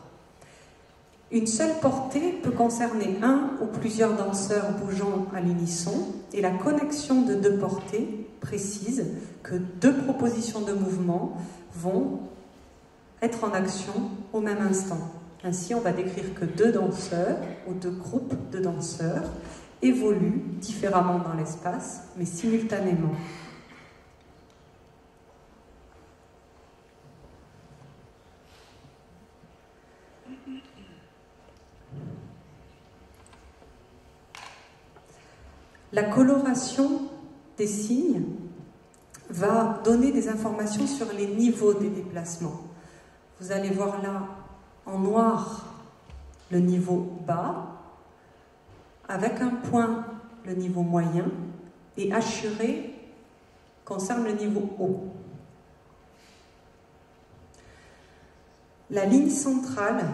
Une seule portée peut concerner un ou plusieurs danseurs bougeant à l'unisson, et la connexion de deux portées précise que deux propositions de mouvement vont être en action au même instant. Ainsi, on va décrire que deux danseurs ou deux groupes de danseurs évoluent différemment dans l'espace, mais simultanément. La coloration des signes va donner des informations sur les niveaux des déplacements. Vous allez voir là, en noir, le niveau bas, avec un point, le niveau moyen, et hachuré concerne le niveau haut. La ligne centrale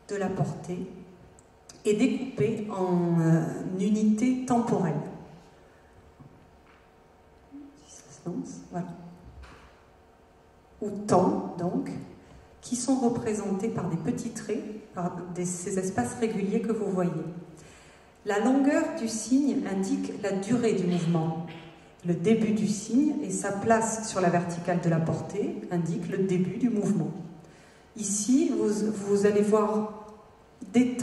de la portée est découpée en unités temporelles. Voilà. Ou temps, donc, qui sont représentés par des petits traits, par ces espaces réguliers que vous voyez. La longueur du signe indique la durée du mouvement. Le début du signe et sa place sur la verticale de la portée indiquent le début du mouvement. Ici, vous allez voir des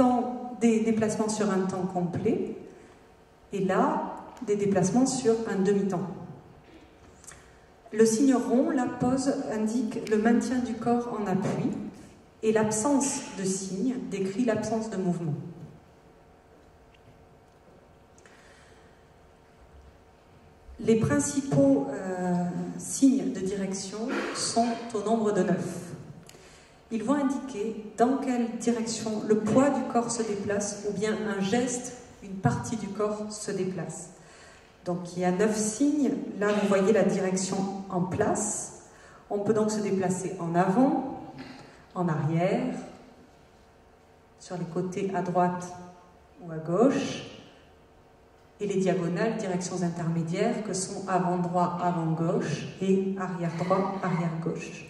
déplacements sur un temps complet, et là, des déplacements sur un demi-temps. Le signe rond, la pose, indique le maintien du corps en appui, et l'absence de signe décrit l'absence de mouvement. Les principaux signes de direction sont au nombre de 9. Ils vont indiquer dans quelle direction le poids du corps se déplace ou bien un geste, une partie du corps se déplace. Donc il y a 9 signes. Là, vous voyez la direction en place. On peut donc se déplacer en avant, en arrière, sur les côtés à droite ou à gauche, et les diagonales, directions intermédiaires, que sont avant droit, avant gauche, et arrière droit, arrière gauche.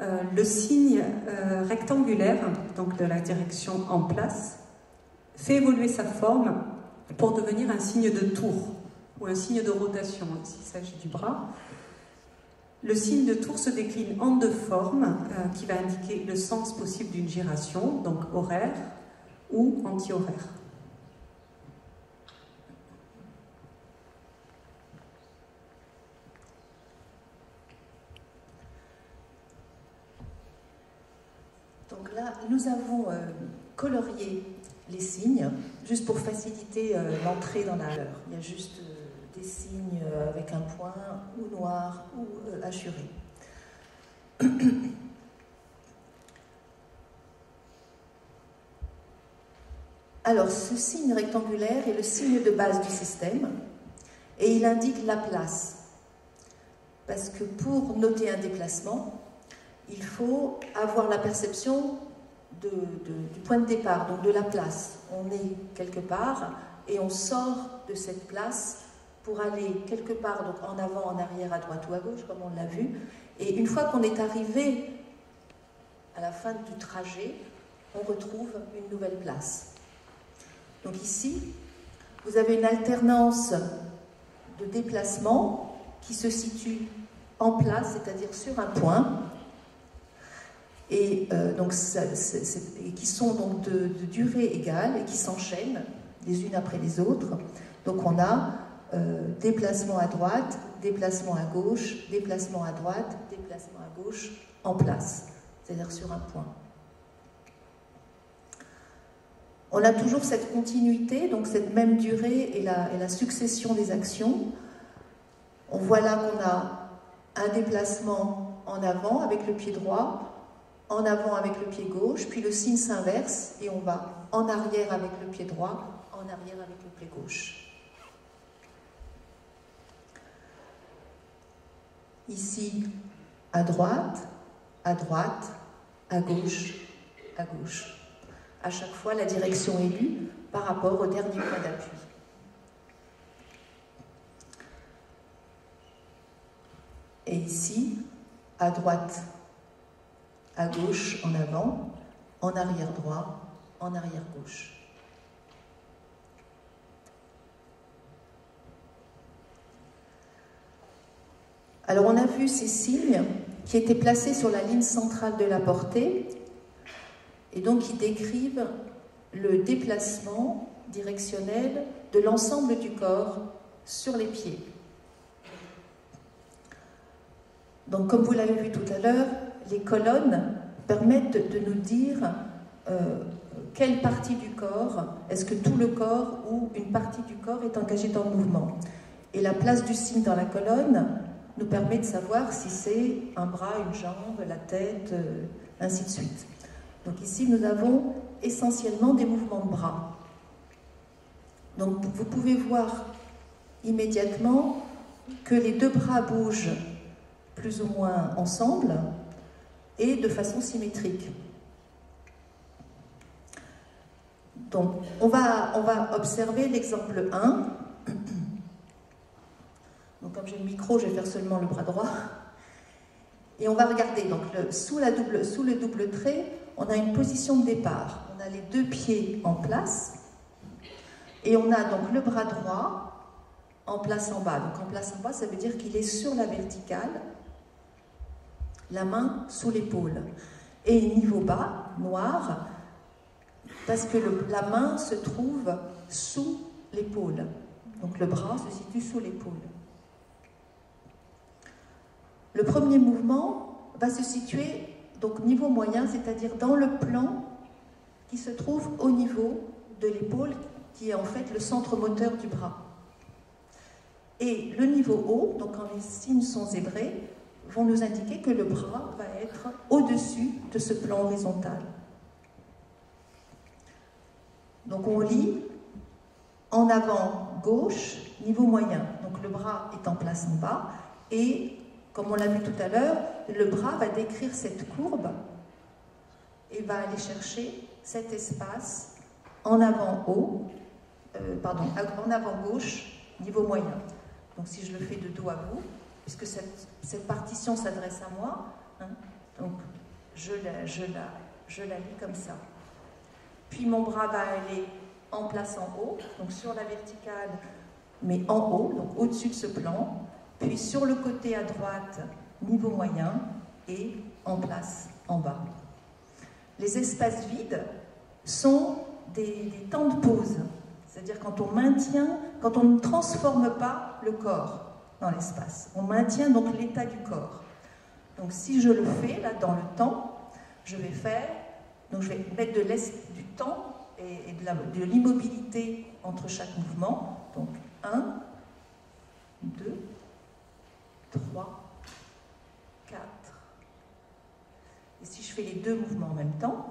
le signe rectangulaire, donc de la direction en place, fait évoluer sa forme pour devenir un signe de tour ou un signe de rotation, s'il s'agit du bras. Le signe de tour se décline en deux formes qui va indiquer le sens possible d'une giration, donc horaire ou anti-horaire. Donc là, nous avons colorié les signes, juste pour faciliter l'entrée dans la heure. Il y a juste des signes avec un point, ou noir, ou hachuré. Alors, ce signe rectangulaire est le signe de base du système, et il indique la place. Parce que pour noter un déplacement, il faut avoir la perception du point de départ, donc de la place. On est quelque part et on sort de cette place pour aller quelque part, donc en avant, en arrière, à droite ou à gauche, comme on l'a vu. Et une fois qu'on est arrivé à la fin du trajet, on retrouve une nouvelle place. Donc ici, vous avez une alternance de déplacement qui se situe en place, c'est-à-dire sur un point, et qui sont donc de durée égale et qui s'enchaînent les unes après les autres. Donc on a déplacement à droite, déplacement à gauche, déplacement à droite, déplacement à gauche, en place, c'est-à-dire sur un point. On a toujours cette continuité, donc cette même durée et la succession des actions. On voit là qu'on a un déplacement en avant avec le pied droit, en avant avec le pied gauche, puis le signe s'inverse et on va en arrière avec le pied droit, en arrière avec le pied gauche. Ici, à droite, à gauche, à gauche. À chaque fois, la direction est lue par rapport au dernier point d'appui. Et ici, à droite, à gauche, en avant, en arrière droit, en arrière gauche. Alors on a vu ces signes qui étaient placés sur la ligne centrale de la portée et donc qui décrivent le déplacement directionnel de l'ensemble du corps sur les pieds. Donc comme vous l'avez vu tout à l'heure, les colonnes permettent de nous dire quelle partie du corps, est-ce que tout le corps ou une partie du corps est engagée dans le mouvement. Et la place du signe dans la colonne nous permet de savoir si c'est un bras, une jambe, la tête, ainsi de suite. Donc ici, nous avons essentiellement des mouvements de bras. Donc vous pouvez voir immédiatement que les deux bras bougent plus ou moins ensemble et de façon symétrique. Donc on va observer l'exemple 1. Donc comme j'ai le micro, je vais faire seulement le bras droit. Et on va regarder, donc sous le double trait, on a une position de départ. On a les deux pieds en place. Et on a donc le bras droit en place en bas. Donc en place en bas, ça veut dire qu'il est sur la verticale, la main sous l'épaule. Et niveau bas, noir, parce que la main se trouve sous l'épaule. Donc le bras se situe sous l'épaule. Le premier mouvement va se situer donc niveau moyen, c'est-à-dire dans le plan qui se trouve au niveau de l'épaule, qui est en fait le centre moteur du bras. Et le niveau haut, donc quand les signes sont zébrés, vont nous indiquer que le bras va être au-dessus de ce plan horizontal. Donc on lit en avant gauche, niveau moyen. Donc le bras est en place en bas et comme on l'a vu tout à l'heure, le bras va décrire cette courbe et va aller chercher cet espace en avant haut, en avant gauche, niveau moyen. Donc si je le fais de dos à vous, puisque cette partition s'adresse à moi, hein, Donc, je la lis comme ça. Puis mon bras va aller en place en haut, donc sur la verticale, mais en haut, donc au-dessus de ce plan. Puis sur le côté à droite, niveau moyen, et en place en bas. Les espaces vides sont des temps de pause. C'est-à-dire quand on maintient, quand on ne transforme pas le corps dans l'espace. On maintient donc l'état du corps. Donc si je le fais, là, dans le temps, je vais faire, donc je vais mettre du temps et de l'immobilité entre chaque mouvement. Donc 1, 2, 3, 4. Et si je fais les deux mouvements en même temps,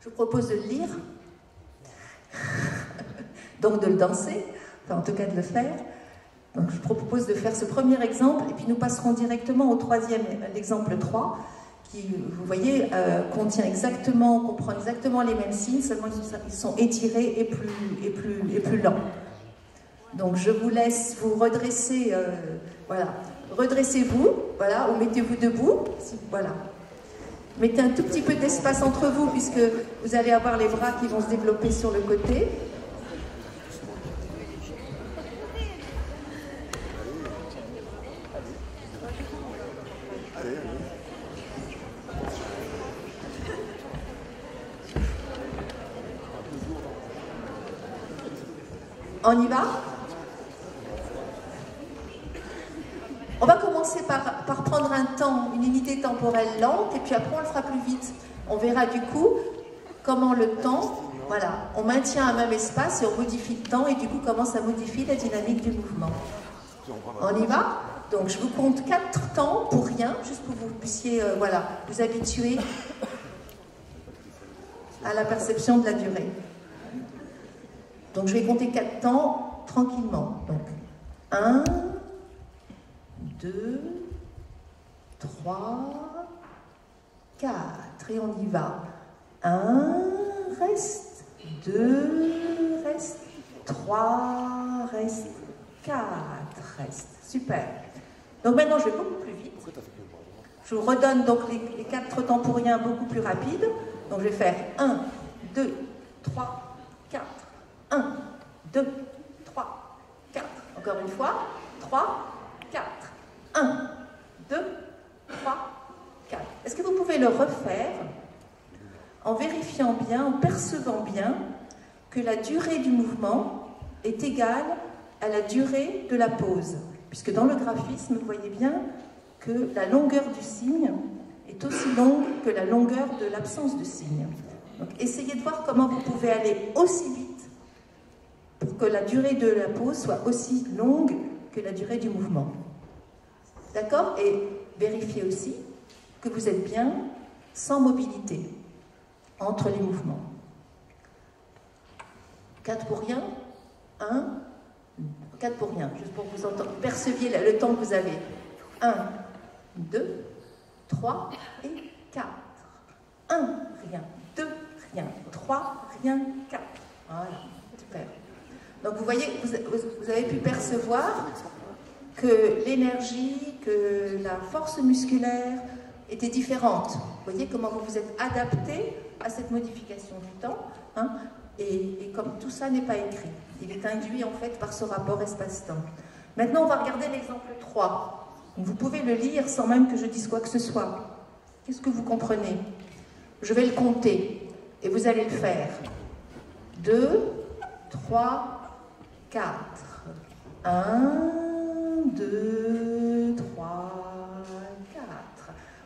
je vous propose de le lire, donc de le danser, enfin en tout cas de le faire. Donc je vous propose de faire ce premier exemple et puis nous passerons directement au troisième, l'exemple 3, qui, vous voyez, comprend exactement les mêmes signes, seulement ils sont étirés et plus lents. Donc je vous laisse vous redresser, voilà, redressez-vous, voilà, ou mettez-vous debout, voilà. Mettez un tout petit peu d'espace entre vous puisque vous allez avoir les bras qui vont se développer sur le côté. On y va? On va commencer par prendre un temps, une unité temporelle lente, et puis après on le fera plus vite. On verra du coup comment le temps, voilà, on maintient un même espace et on modifie le temps, et du coup comment ça modifie la dynamique du mouvement. On y va? Donc je vous compte 4 temps pour rien, juste pour que vous puissiez voilà, vous habituer à la perception de la durée. Donc je vais compter 4 temps tranquillement. Donc 1, 2, 3, 4. Et on y va. 1, reste. 2, reste. 3, reste. 4, reste. Super. Donc maintenant, je vais beaucoup plus vite. Je vous redonne donc les 4 temps pour rien beaucoup plus rapides. Donc je vais faire 1, 2, 3, 4. 1, 2, 3, 4. Encore une fois. 3, 4. 1, 2, 3, 4. Est-ce que vous pouvez le refaire en vérifiant bien, en percevant bien que la durée du mouvement est égale à la durée de la pause? Puisque dans le graphisme, vous voyez bien que la longueur du signe est aussi longue que la longueur de l'absence de signe. Donc essayez de voir comment vous pouvez aller aussi vite pour que la durée de la pause soit aussi longue que la durée du mouvement. D'accord? Et vérifiez aussi que vous êtes bien sans mobilité entre les mouvements. 4 pour rien, 1, 4 pour rien, juste pour que vous perceviez le temps que vous avez. 1, 2, 3 et 4. 1, rien, 2, rien, 3, rien, 4. Voilà, super. Donc vous voyez, vous avez pu percevoir que l'énergie, que la force musculaire était différente. Vous voyez comment vous vous êtes adapté à cette modification du temps, hein, et comme tout ça n'est pas écrit. Il est induit en fait par ce rapport espace-temps. Maintenant, on va regarder l'exemple 3. Vous pouvez le lire sans même que je dise quoi que ce soit. Qu'est-ce que vous comprenez? Je vais le compter et vous allez le faire. 2, 3, 4. 1, 2, 3, 4.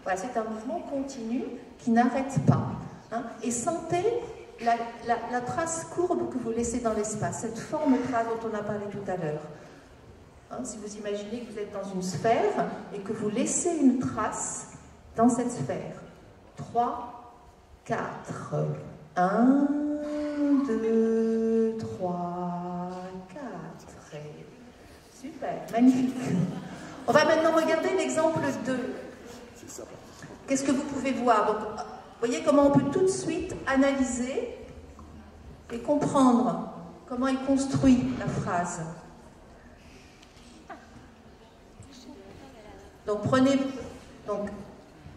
Voilà, c'est un mouvement continu qui n'arrête pas. Hein, et sentez la trace courbe que vous laissez dans l'espace, cette forme trace dont on a parlé tout à l'heure. Hein, si vous imaginez que vous êtes dans une sphère et que vous laissez une trace dans cette sphère. 3, 4. 1, 2, 3, 4. Super, magnifique. On va maintenant regarder l'exemple 2. Qu'est-ce que vous pouvez voir? Donc, voyez comment on peut tout de suite analyser et comprendre comment il construit la phrase. Donc vous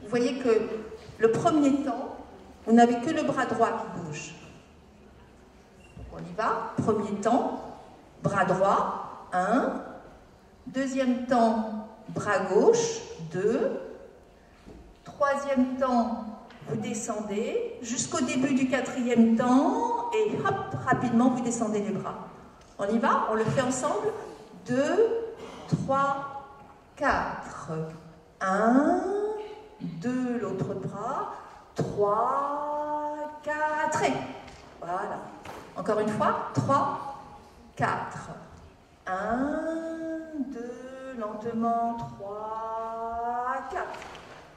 voyez que le premier temps, vous n'avez que le bras droit qui bouge. Donc on y va. Premier temps, bras droit, 1. Deuxième temps, bras gauche, 2. Troisième temps, vous descendez jusqu'au début du quatrième temps et hop, rapidement vous descendez les bras. On y va? On le fait ensemble? 2, 3, 4. 1, 2, l'autre bras, 3, 4 et voilà. Encore une fois, 3, 4. 1, 2, lentement, 3, 4.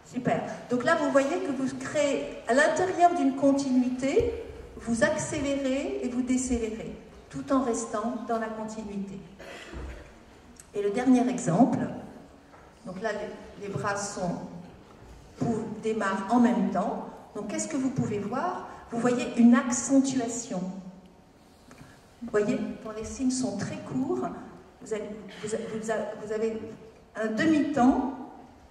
Super. Donc là, vous voyez que vous créez, à l'intérieur d'une continuité, vous accélérez et vous décélérez, tout en restant dans la continuité. Et le dernier exemple, donc là, les bras démarrent en même temps. Donc qu'est-ce que vous pouvez voir? Vous voyez une accentuation. Vous voyez, quand les signes sont très courts, vous avez un demi-temps,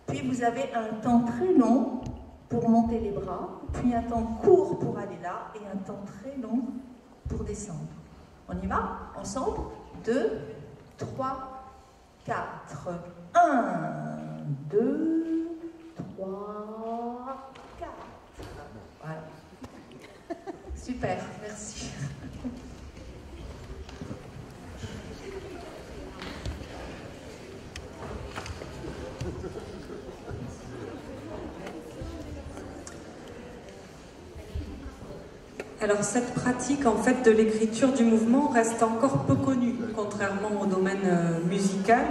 puis vous avez un temps très long pour monter les bras, puis un temps court pour aller là, et un temps très long pour descendre. On y va? Ensemble? 2, 3, 4. 1, 2, 3, 4. Voilà. Super, merci. Alors cette pratique en fait de l'écriture du mouvement reste encore peu connue, contrairement au domaine musical.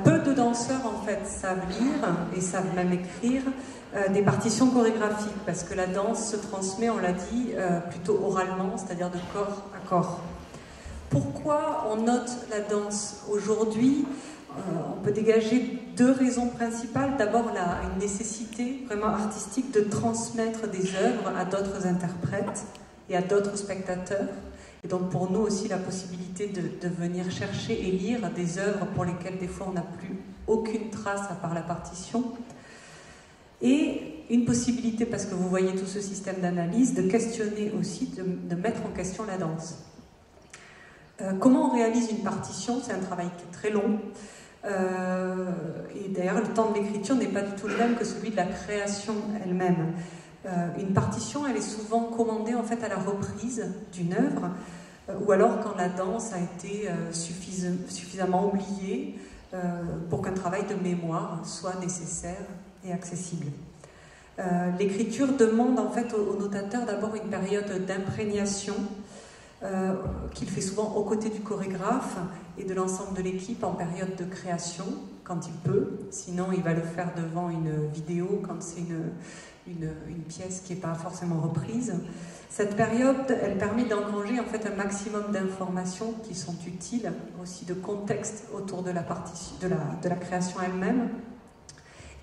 Peu de danseurs en fait savent lire et savent même écrire des partitions chorégraphiques, parce que la danse se transmet, on l'a dit, plutôt oralement, c'est-à-dire de corps à corps. Pourquoi on note la danse aujourd'hui? On peut dégager deux raisons principales. D'abord, une nécessité vraiment artistique de transmettre des œuvres à d'autres interprètes et à d'autres spectateurs. Et donc pour nous aussi la possibilité de venir chercher et lire des œuvres pour lesquelles des fois on n'a plus aucune trace à part la partition. Et une possibilité, parce que vous voyez tout ce système d'analyse, de questionner aussi, de mettre en question la danse. Comment on réalise une partition? C'est un travail qui est très long. Et d'ailleurs le temps de l'écriture n'est pas du tout le même que celui de la création elle-même. Une partition, elle est souvent commandée en fait à la reprise d'une œuvre, ou alors quand la danse a été suffisamment oubliée pour qu'un travail de mémoire soit nécessaire et accessible. L'écriture demande en fait au notateur d'abord une période d'imprégnation qu'il fait souvent aux côtés du chorégraphe et de l'ensemble de l'équipe en période de création, quand il peut. Sinon, il va le faire devant une vidéo quand c'est une pièce qui n'est pas forcément reprise. Cette période, elle permet d'engranger en fait un maximum d'informations qui sont utiles, aussi de contexte autour de la création elle-même.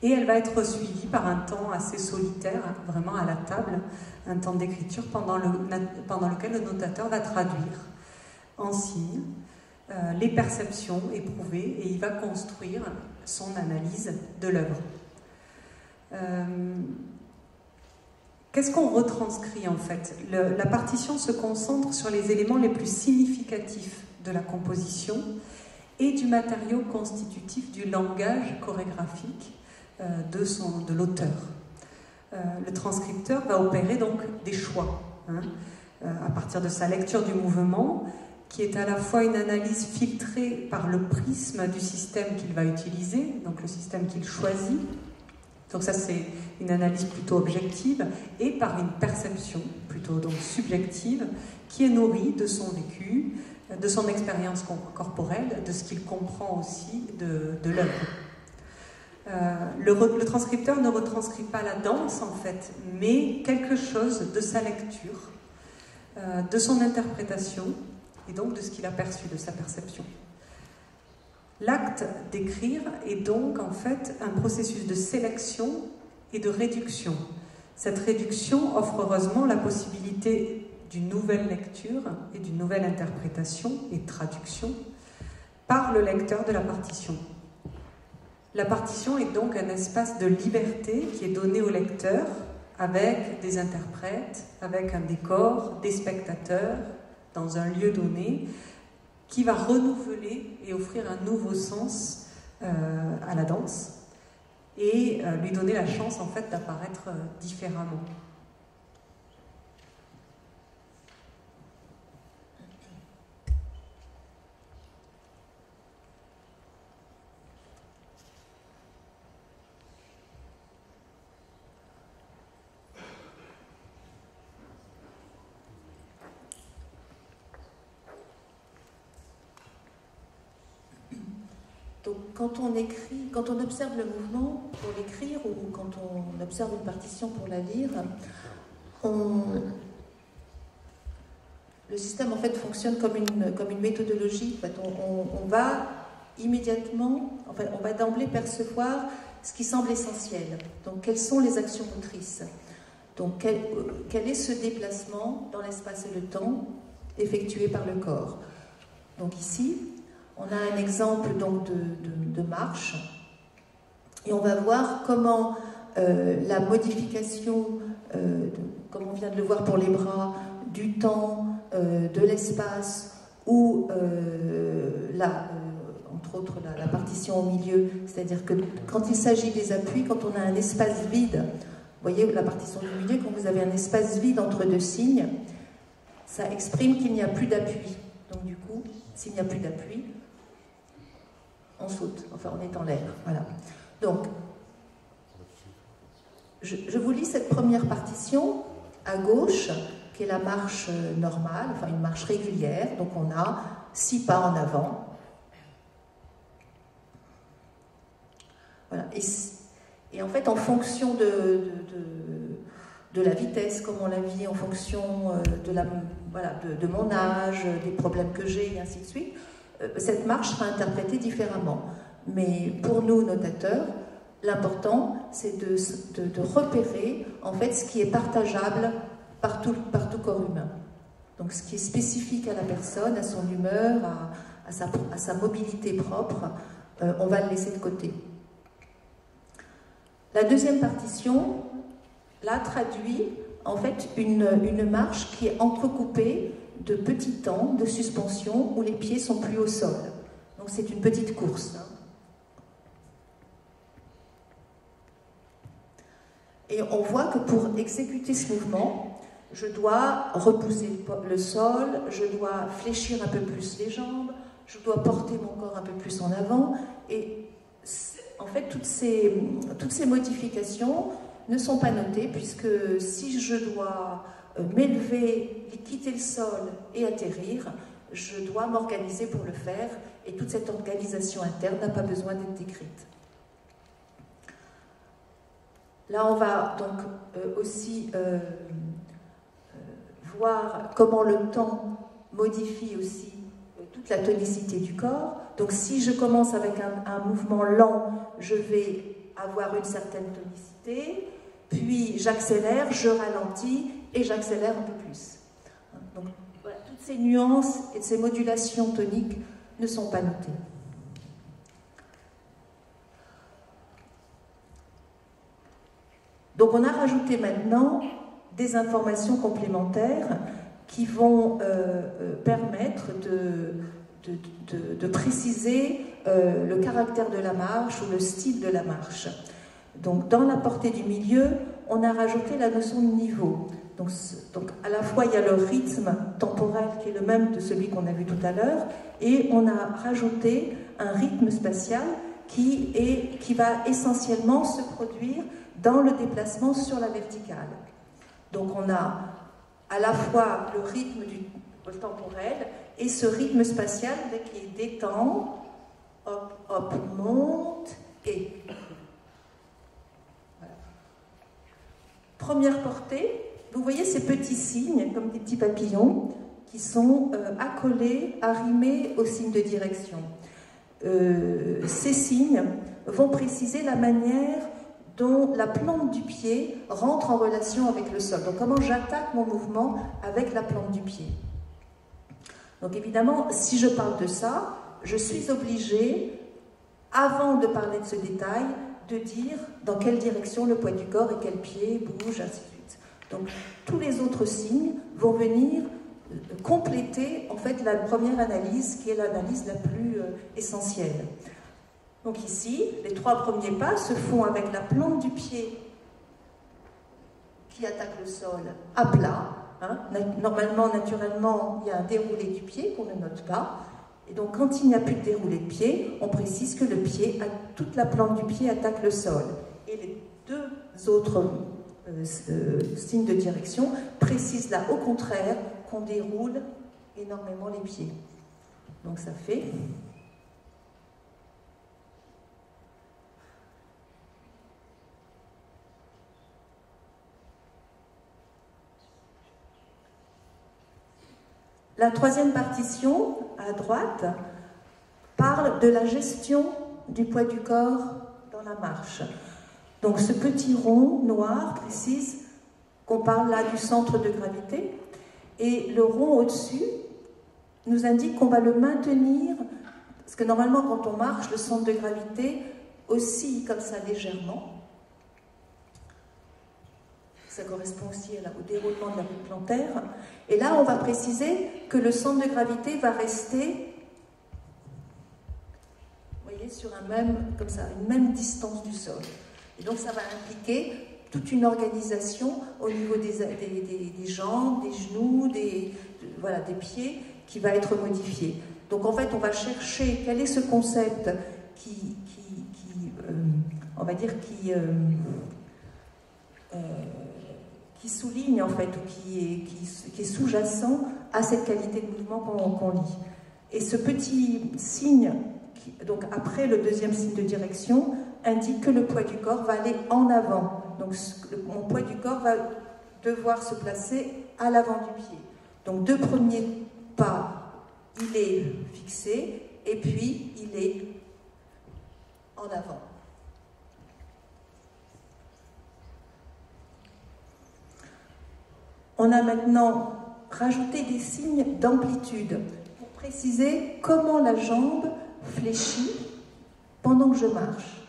Et elle va être suivie par un temps assez solitaire, vraiment à la table, un temps d'écriture pendant lequel le notateur va traduire en signes les perceptions éprouvées et il va construire son analyse de l'œuvre. Qu'est-ce qu'on retranscrit en fait? La partition se concentre sur les éléments les plus significatifs de la composition et du matériau constitutif du langage chorégraphique de l'auteur. Le transcripteur va opérer donc des choix à partir de sa lecture du mouvement, qui est à la fois une analyse filtrée par le prisme du système qu'il va utiliser, donc le système qu'il choisit. Donc ça c'est une analyse plutôt objective, et par une perception plutôt donc subjective qui est nourrie de son vécu, de son expérience corporelle, de ce qu'il comprend aussi de l'œuvre. Le transcripteur ne retranscrit pas la danse en fait, mais quelque chose de sa lecture, de son interprétation et donc de ce qu'il a perçu, de sa perception. L'acte d'écrire est donc en fait un processus de sélection et de réduction. Cette réduction offre heureusement la possibilité d'une nouvelle lecture et d'une nouvelle interprétation et traduction par le lecteur de la partition. La partition est donc un espace de liberté qui est donné au lecteur avec des interprètes, avec un décor, des spectateurs, dans un lieu donné, qui va renouveler et offrir un nouveau sens à la danse et lui donner la chance en fait d'apparaître différemment. Donc, quand on écrit, quand on observe le mouvement pour l'écrire ou quand on observe une partition pour la lire, le système en fait fonctionne comme une méthodologie. En fait, on va immédiatement, enfin, on va d'emblée percevoir ce qui semble essentiel. Donc, quelles sont les actions motrices? Donc, quel est ce déplacement dans l'espace et le temps effectué par le corps? Donc ici, on a un exemple donc de marche et on va voir comment la modification, comme on vient de le voir pour les bras, du temps, de l'espace ou entre autres la partition au milieu, c'est-à-dire que quand il s'agit des appuis, quand on a un espace vide, vous voyez la partition du milieu, quand vous avez un espace vide entre deux signes, ça exprime qu'il n'y a plus d'appui. Donc du coup, s'il n'y a plus d'appui, on saute, enfin on est en l'air, voilà. Donc, je vous lis cette première partition à gauche, qui est la marche normale, enfin une marche régulière. Donc on a 6 pas en avant. Voilà. Et en fait, en fonction de la vitesse, comme on l'a vu, en fonction de mon âge, des problèmes que j'ai, et ainsi de suite, cette marche sera interprétée différemment. Mais pour nous, notateurs, l'important, c'est de repérer en fait ce qui est partageable par tout corps humain. Donc ce qui est spécifique à la personne, à son humeur, à sa mobilité propre, on va le laisser de côté. La deuxième partition, là, traduit en fait une marche qui est entrecoupée de petits temps de suspension où les pieds sont plus au sol. Donc c'est une petite course. Et on voit que pour exécuter ce mouvement, je dois repousser le sol, je dois fléchir un peu plus les jambes, je dois porter mon corps un peu plus en avant. Et en fait, toutes ces modifications ne sont pas notées, puisque si je dois m'élever, quitter le sol et atterrir, je dois m'organiser pour le faire, et toute cette organisation interne n'a pas besoin d'être décrite. Là, on va donc aussi voir comment le temps modifie aussi toute la tonicité du corps. Donc si je commence avec un mouvement lent, je vais avoir une certaine tonicité, puis j'accélère, je ralentis et j'accélère un peu plus. Donc voilà, toutes ces nuances et ces modulations toniques ne sont pas notées. Donc on a rajouté maintenant des informations complémentaires qui vont permettre de préciser le caractère de la marche ou le style de la marche. Donc dans la portée du milieu, on a rajouté la notion de niveau. Donc à la fois il y a le rythme temporel qui est le même de celui qu'on a vu tout à l'heure, et on a rajouté un rythme spatial qui va essentiellement se produire dans le déplacement sur la verticale. Donc on a à la fois le rythme temporel et ce rythme spatial qui détend, hop, hop, monte et... Voilà. Première portée, vous voyez ces petits signes, comme des petits papillons, qui sont accolés, arrimés au signe de direction. Ces signes vont préciser la manière dont la plante du pied rentre en relation avec le sol. Donc comment j'attaque mon mouvement avec la plante du pied. Donc évidemment, si je parle de ça, je suis obligée, avant de parler de ce détail, de dire dans quelle direction le poids du corps et quel pied bouge, ainsi de suite. Donc tous les autres signes vont venir compléter en fait la première analyse, qui est l'analyse la plus essentielle. Donc ici, les 3 premiers pas se font avec la plante du pied qui attaque le sol à plat. Hein. Normalement, naturellement, il y a un déroulé du pied qu'on ne note pas. Et donc, quand il n'y a plus de déroulé de pied, on précise que le pied, toute la plante du pied attaque le sol. Et les 2 autres signes de direction précisent là, au contraire, qu'on déroule énormément les pieds. Donc, ça fait... La 3e partition, à droite, parle de la gestion du poids du corps dans la marche. Donc ce petit rond noir précise qu'on parle là du centre de gravité, et le rond au-dessus nous indique qu'on va le maintenir, parce que normalement quand on marche, le centre de gravité oscille comme ça légèrement. Ça correspond aussi au déroulement de la route plantaire. Et là, on va préciser que le centre de gravité va rester, vous voyez, sur comme ça, une même distance du sol. Et donc, ça va impliquer toute une organisation au niveau des jambes, des genoux, des pieds, qui va être modifiée. Donc, en fait, on va chercher quel est ce concept qui souligne en fait, ou qui est sous-jacent à cette qualité de mouvement qu'on lit. Et ce petit signe, donc après le 2e signe de direction, indique que le poids du corps va aller en avant. Donc mon poids du corps va devoir se placer à l'avant du pied. Donc 2 premiers pas, il est fixé, et puis il est en avant. On a maintenant rajouté des signes d'amplitude pour préciser comment la jambe fléchit pendant que je marche.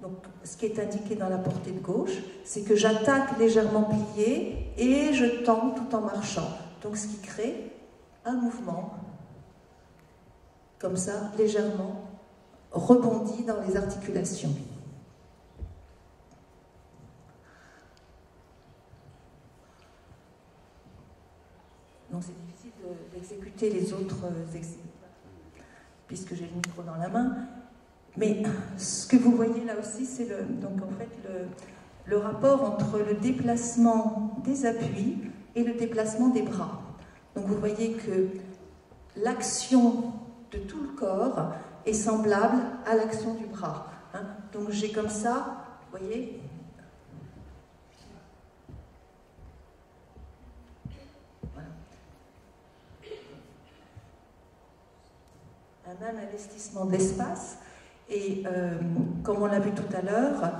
Donc, ce qui est indiqué dans la portée de gauche, c'est que j'attaque légèrement plié et je tends tout en marchant. Donc, ce qui crée un mouvement, comme ça, légèrement rebondi dans les articulations. Donc c'est difficile d'exécuter les autres exercices, puisque j'ai le micro dans la main. Mais ce que vous voyez là aussi, c'est le rapport entre le déplacement des appuis et le déplacement des bras. Donc vous voyez que l'action de tout le corps est semblable à l'action du bras. Hein. Donc j'ai comme ça, vous voyez, un même investissement de l'espace, et comme on l'a vu tout à l'heure,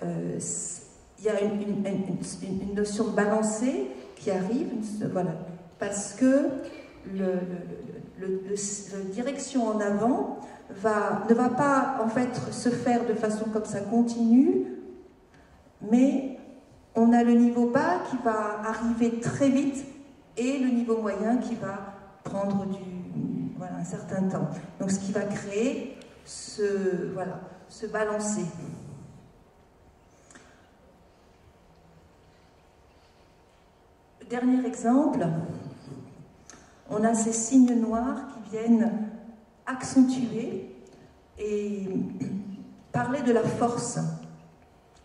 il y a une notion de balancée qui arrive, voilà, parce que la direction en avant ne va pas en fait se faire de façon comme ça continue, mais on a le niveau bas qui va arriver très vite et le niveau moyen qui va prendre un certain temps. Donc ce qui va créer ce balancer. Dernier exemple, on a ces signes noirs qui viennent accentuer et parler de la force.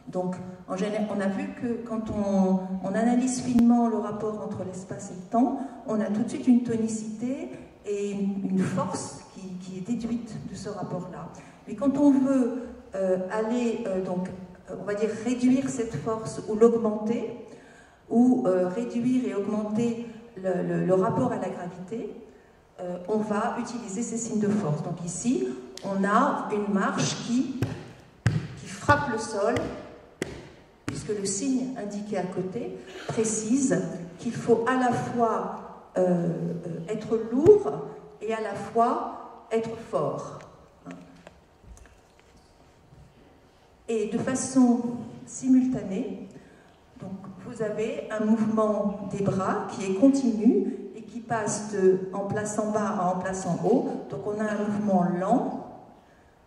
Donc, en général, on a vu que quand on analyse finement le rapport entre l'espace et le temps, on a tout de suite une tonicité et une force qui est déduite de ce rapport-là. Mais quand on veut on va dire réduire cette force ou l'augmenter, ou réduire et augmenter le rapport à la gravité, on va utiliser ces signes de force. Donc ici, on a une marche qui frappe le sol puisque le signe indiqué à côté précise qu'il faut à la fois être lourd et à la fois être fort. Et de façon simultanée, donc vous avez un mouvement des bras qui est continu et qui passe en place en bas à en place en haut. Donc on a un mouvement lent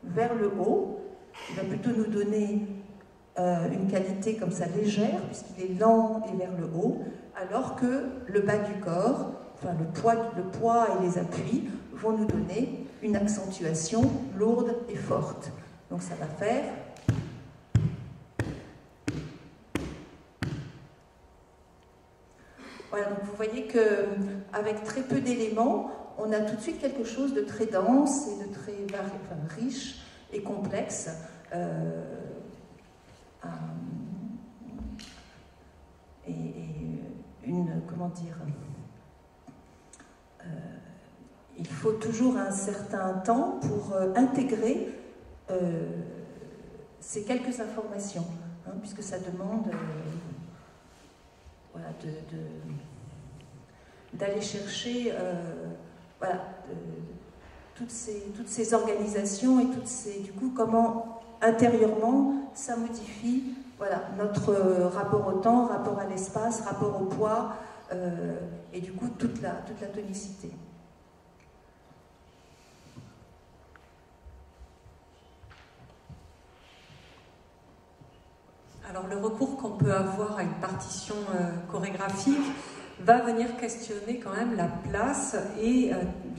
vers le haut, qui va plutôt nous donner une qualité comme ça légère, puisqu'il est lent et vers le haut, alors que le bas du corps, enfin le poids et les appuis, vont nous donner une accentuation lourde et forte. Donc ça va faire... Voilà, donc vous voyez qu'avec très peu d'éléments, on a tout de suite quelque chose de très dense et de très riche et complexe. Comment dire, il faut toujours un certain temps pour intégrer ces quelques informations, hein, puisque ça demande voilà, d'aller chercher voilà, toutes ces organisations et du coup, comment intérieurement ça modifie voilà, notre rapport au temps, rapport à l'espace, rapport au poids et du coup toute la tonicité. Alors le recours qu'on peut avoir à une partition chorégraphique va venir questionner quand même la place et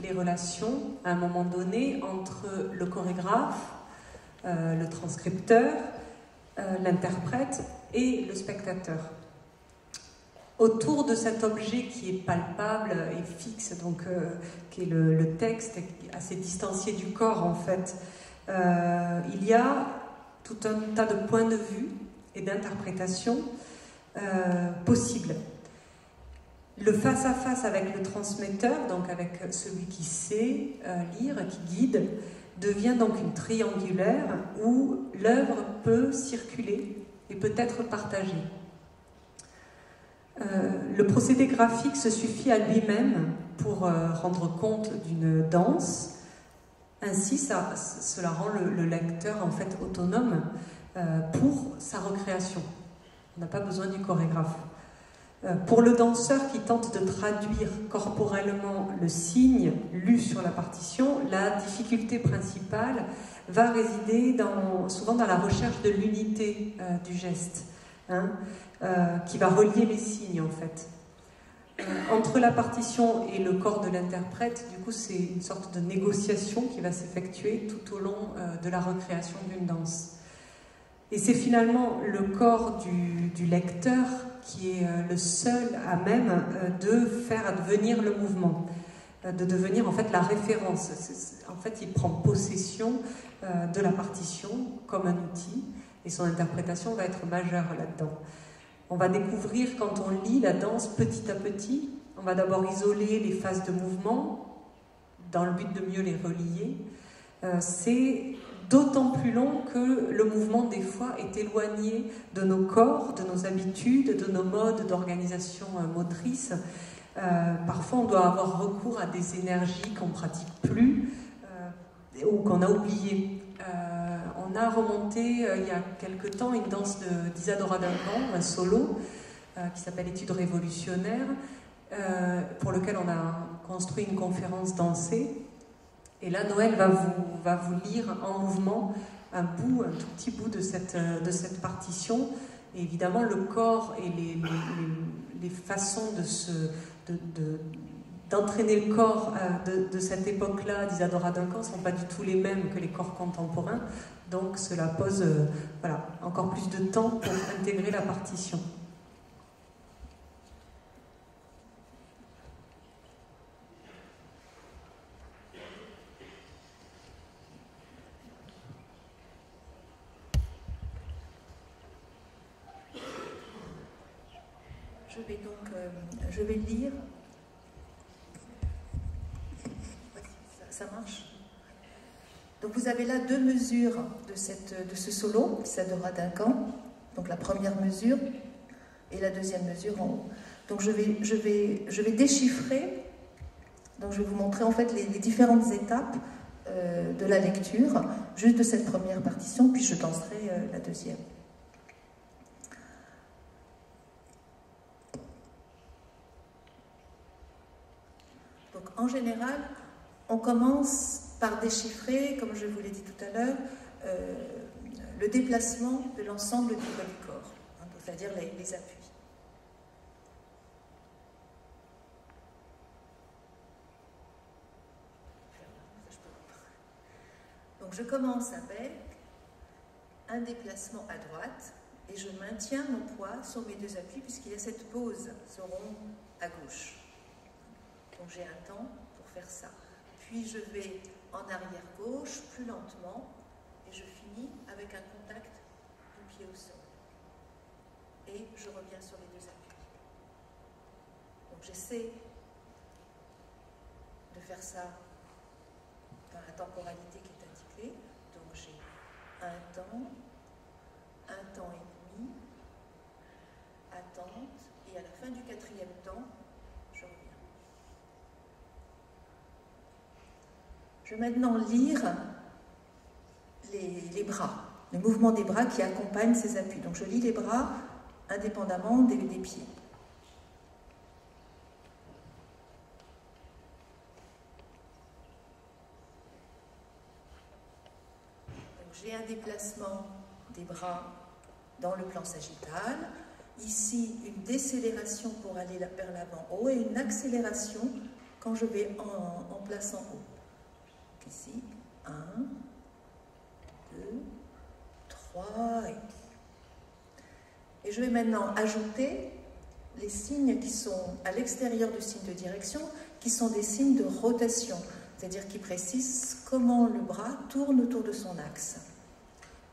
les relations à un moment donné entre le chorégraphe, le transcripteur, l'interprète et le spectateur. Autour de cet objet qui est palpable et fixe, donc qui est le texte, assez distancié du corps en fait, il y a tout un tas de points de vue et d'interprétation possible. Le face-à-face avec le transmetteur, donc avec celui qui sait lire, qui guide, devient donc une triangulaire où l'œuvre peut circuler et peut être partagée. Le procédé graphique se suffit à lui-même pour rendre compte d'une danse. Ainsi, cela rend le lecteur en fait autonome pour sa recréation. On n'a pas besoin du chorégraphe. Pour le danseur qui tente de traduire corporellement le signe lu sur la partition, la difficulté principale va résider souvent dans la recherche de l'unité du geste, hein, qui va relier les signes en fait. Entre la partition et le corps de l'interprète, du coup, c'est une sorte de négociation qui va s'effectuer tout au long de la recréation d'une danse. Et c'est finalement le corps du lecteur qui est le seul à même de faire advenir le mouvement, de devenir en fait la référence. En fait, il prend possession de la partition comme un outil et son interprétation va être majeure là-dedans. On va découvrir quand on lit la danse petit à petit, on va d'abord isoler les phases de mouvement dans le but de mieux les relier. C'est d'autant plus long que le mouvement, des fois, est éloigné de nos corps, de nos habitudes, de nos modes d'organisation motrice. Parfois, on doit avoir recours à des énergies qu'on ne pratique plus ou qu'on a oubliées. On a remonté, il y a quelque temps, une danse d'Isadora Duncan, un solo, qui s'appelle Études révolutionnaires, pour lequel on a construit une conférence dansée. Et là, Noël va vous lire en mouvement un tout petit bout de cette partition. Et évidemment, le corps et les façons d'entraîner le corps de cette époque-là, d'Isadora Duncan, ne sont pas du tout les mêmes que les corps contemporains. Donc cela pose voilà, encore plus de temps pour intégrer la partition. Je vais lire. Ça marche. Donc vous avez là deux mesures de ce solo, Isadora Duncan. donc la première mesure et la deuxième mesure en haut. Donc je vais déchiffrer, donc je vais vous montrer en fait les différentes étapes de la lecture, juste de cette première partition, puis je danserai la deuxième. Donc en général, on commence par déchiffrer, comme je vous l'ai dit tout à l'heure, le déplacement de l'ensemble du bas du corps, hein, c'est-à-dire les appuis. Donc je commence avec un déplacement à droite et je maintiens mon poids sur mes deux appuis puisqu'il y a cette pause, ce rond à gauche. Donc j'ai un temps pour faire ça. Puis je vais en arrière gauche, plus lentement, et je finis avec un contact du pied au sol. Et je reviens sur les deux appuis. Donc j'essaie de faire ça dans la temporalité qui est indiquée. Donc j'ai un temps et demi, attente, et à la fin du quatrième temps, je reviens. Je vais maintenant lire les bras, le mouvement des bras qui accompagnent ces appuis. Donc je lis les bras indépendamment des pieds. J'ai un déplacement des bras dans le plan sagittal. Ici, une décélération pour aller vers l'avant haut et une accélération quand je vais en place en haut. Ici, 1, 2, 3 et je vais maintenant ajouter les signes qui sont à l'extérieur du signe de direction, qui sont des signes de rotation, c'est-à-dire qui précisent comment le bras tourne autour de son axe.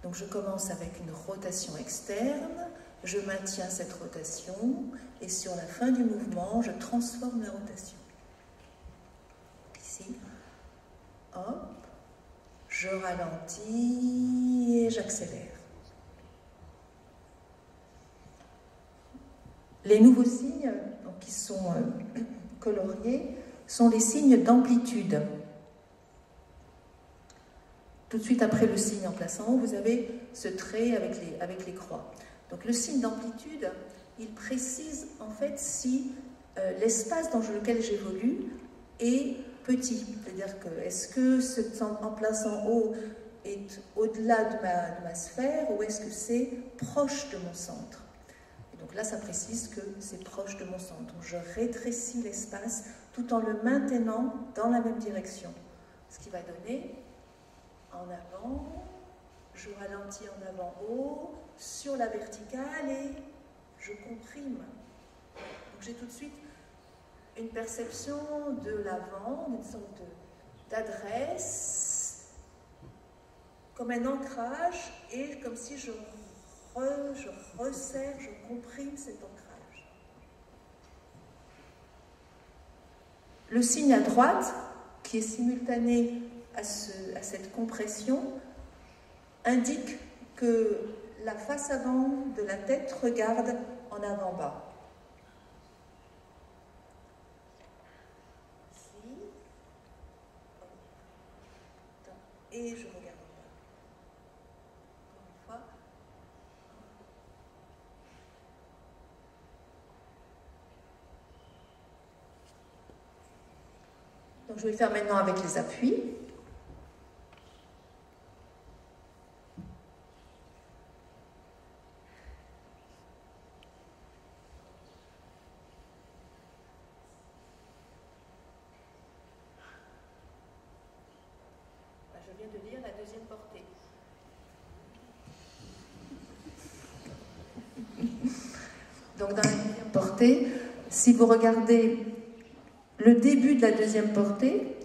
Donc je commence avec une rotation externe, je maintiens cette rotation et sur la fin du mouvement, je transforme la rotation. Ici, hop, je ralentis et j'accélère. Les nouveaux signes donc, qui sont coloriés sont les signes d'amplitude. Tout de suite après le signe en place en haut, vous avez ce trait avec les croix. Donc le signe d'amplitude, il précise en fait si l'espace dans lequel j'évolue est petit. C'est-à-dire que est-ce que ce en place en haut est au-delà de ma sphère ou est-ce que c'est proche de mon centre? Et donc là, ça précise que c'est proche de mon centre. Donc je rétrécis l'espace tout en le maintenant dans la même direction. Ce qui va donner en avant, je ralentis en avant haut, sur la verticale et je comprime. Donc j'ai tout de suite une perception de l'avant, une sorte d'adresse, comme un ancrage et comme si je resserre, je comprime cet ancrage. Le signe à droite, qui est simultané à cette compression, indique que la face avant de la tête regarde en avant-bas. Ici. Et je regarde en bas. Encore une fois. Donc je vais le faire maintenant avec les appuis. De lire la deuxième portée. Donc dans la deuxième portée, si vous regardez le début de la deuxième portée,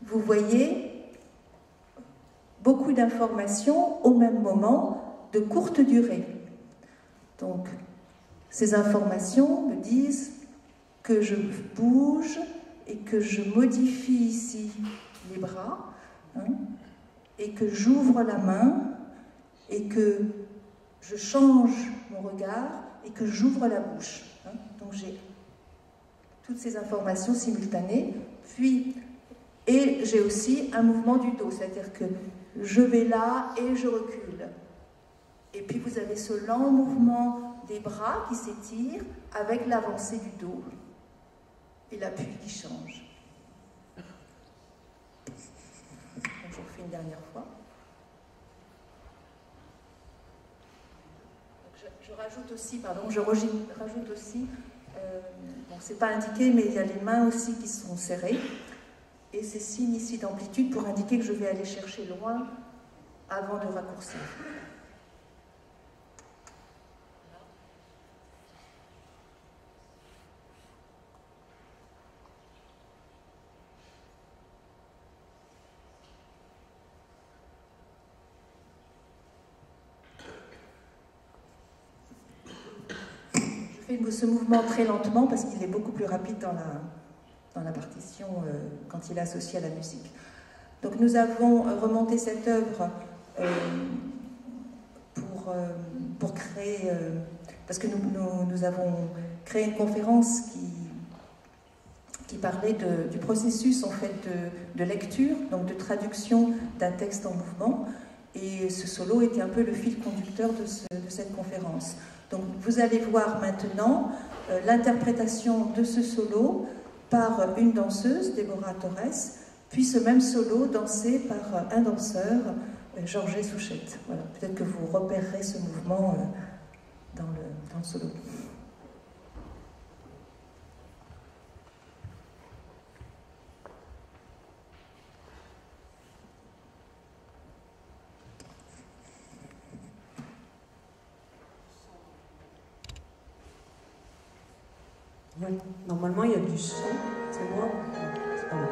vous voyez beaucoup d'informations au même moment de courte durée. Donc ces informations me disent que je bouge et que je modifie ici les bras, hein, et que j'ouvre la main et que je change mon regard et que j'ouvre la bouche. Hein. Donc j'ai toutes ces informations simultanées, et j'ai aussi un mouvement du dos, c'est-à-dire que je vais là et je recule. Et puis vous avez ce lent mouvement des bras qui s'étirent avec l'avancée du dos et l'appui qui change. Donc je refais une dernière fois. Je rajoute aussi, bon, c'est pas indiqué, mais il y a les mains aussi qui sont serrées. Et ces signes ici d'amplitude pour indiquer que je vais aller chercher loin avant de raccourcir. Je fais ce mouvement très lentement parce qu'il est beaucoup plus rapide dans la partition quand il est associé à la musique. Donc nous avons remonté cette œuvre pour créer, parce que nous avons créé une conférence qui parlait du processus en fait de lecture, donc de traduction d'un texte en mouvement, et ce solo était un peu le fil conducteur de cette conférence. Donc vous allez voir maintenant l'interprétation de ce solo par une danseuse, Déborah Torres, puis ce même solo dansé par un danseur, Georges Souchette. Voilà. Peut-être que vous repérerez ce mouvement dans le solo. Oui, normalement il y a du son, c'est moi, c'est pas moi.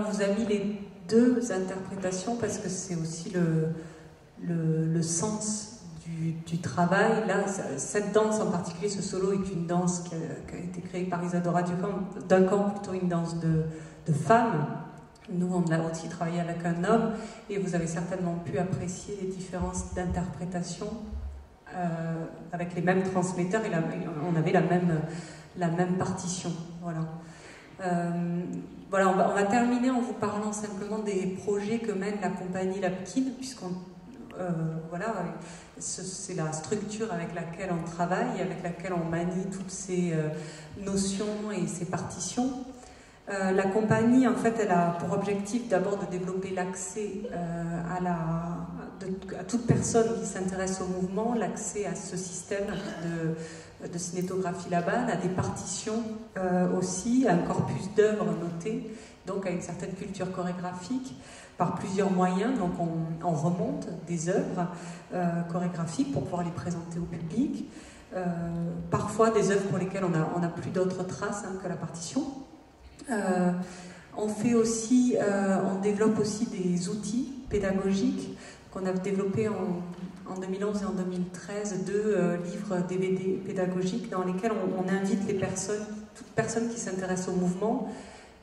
on vous a mis les deux interprétations parce que c'est aussi le sens du travail. Là, cette danse en particulier, ce solo, est une danse qui a été créée par Isadora Duncan, plutôt une danse de femmes. Nous, on a aussi travaillé avec un homme, et vous avez certainement pu apprécier les différences d'interprétation avec les mêmes transmetteurs, et on avait la même partition. Voilà. Voilà, on va terminer en vous parlant simplement des projets que mène la compagnie Lapkin, puisqu'on voilà, c'est la structure avec laquelle on travaille, avec laquelle on manie toutes ces notions et ces partitions. La compagnie, en fait, elle a pour objectif d'abord de développer l'accès à toute personne qui s'intéresse au mouvement, l'accès à ce système de cinétographie Laban, à des partitions aussi, à un corpus d'œuvres notées, donc à une certaine culture chorégraphique, par plusieurs moyens. Donc on remonte des œuvres chorégraphiques pour pouvoir les présenter au public, parfois des œuvres pour lesquelles on n'a plus d'autres traces que la partition. On fait aussi, on développe aussi des outils pédagogiques qu'on a développés en 2011 et en 2013, deux livres DVD pédagogiques dans lesquels on invite toute personne qui s'intéresse au mouvement,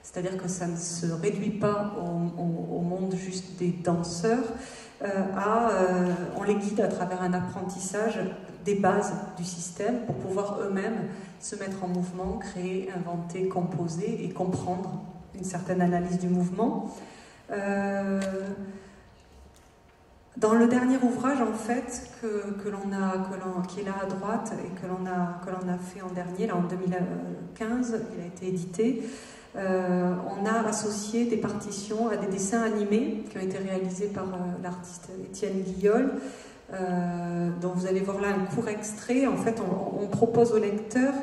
c'est-à-dire que ça ne se réduit pas au monde juste des danseurs, on les guide à travers un apprentissage des bases du système pour pouvoir eux-mêmes se mettre en mouvement, créer, inventer, composer et comprendre une certaine analyse du mouvement. Dans le dernier ouvrage, en fait, qui est là à droite et que l'on a fait en dernier, là en 2015, il a été édité, on a associé des partitions à des dessins animés qui ont été réalisés par l'artiste Étienne Guillol, dont vous allez voir là un court extrait. En fait, on propose au lecteur,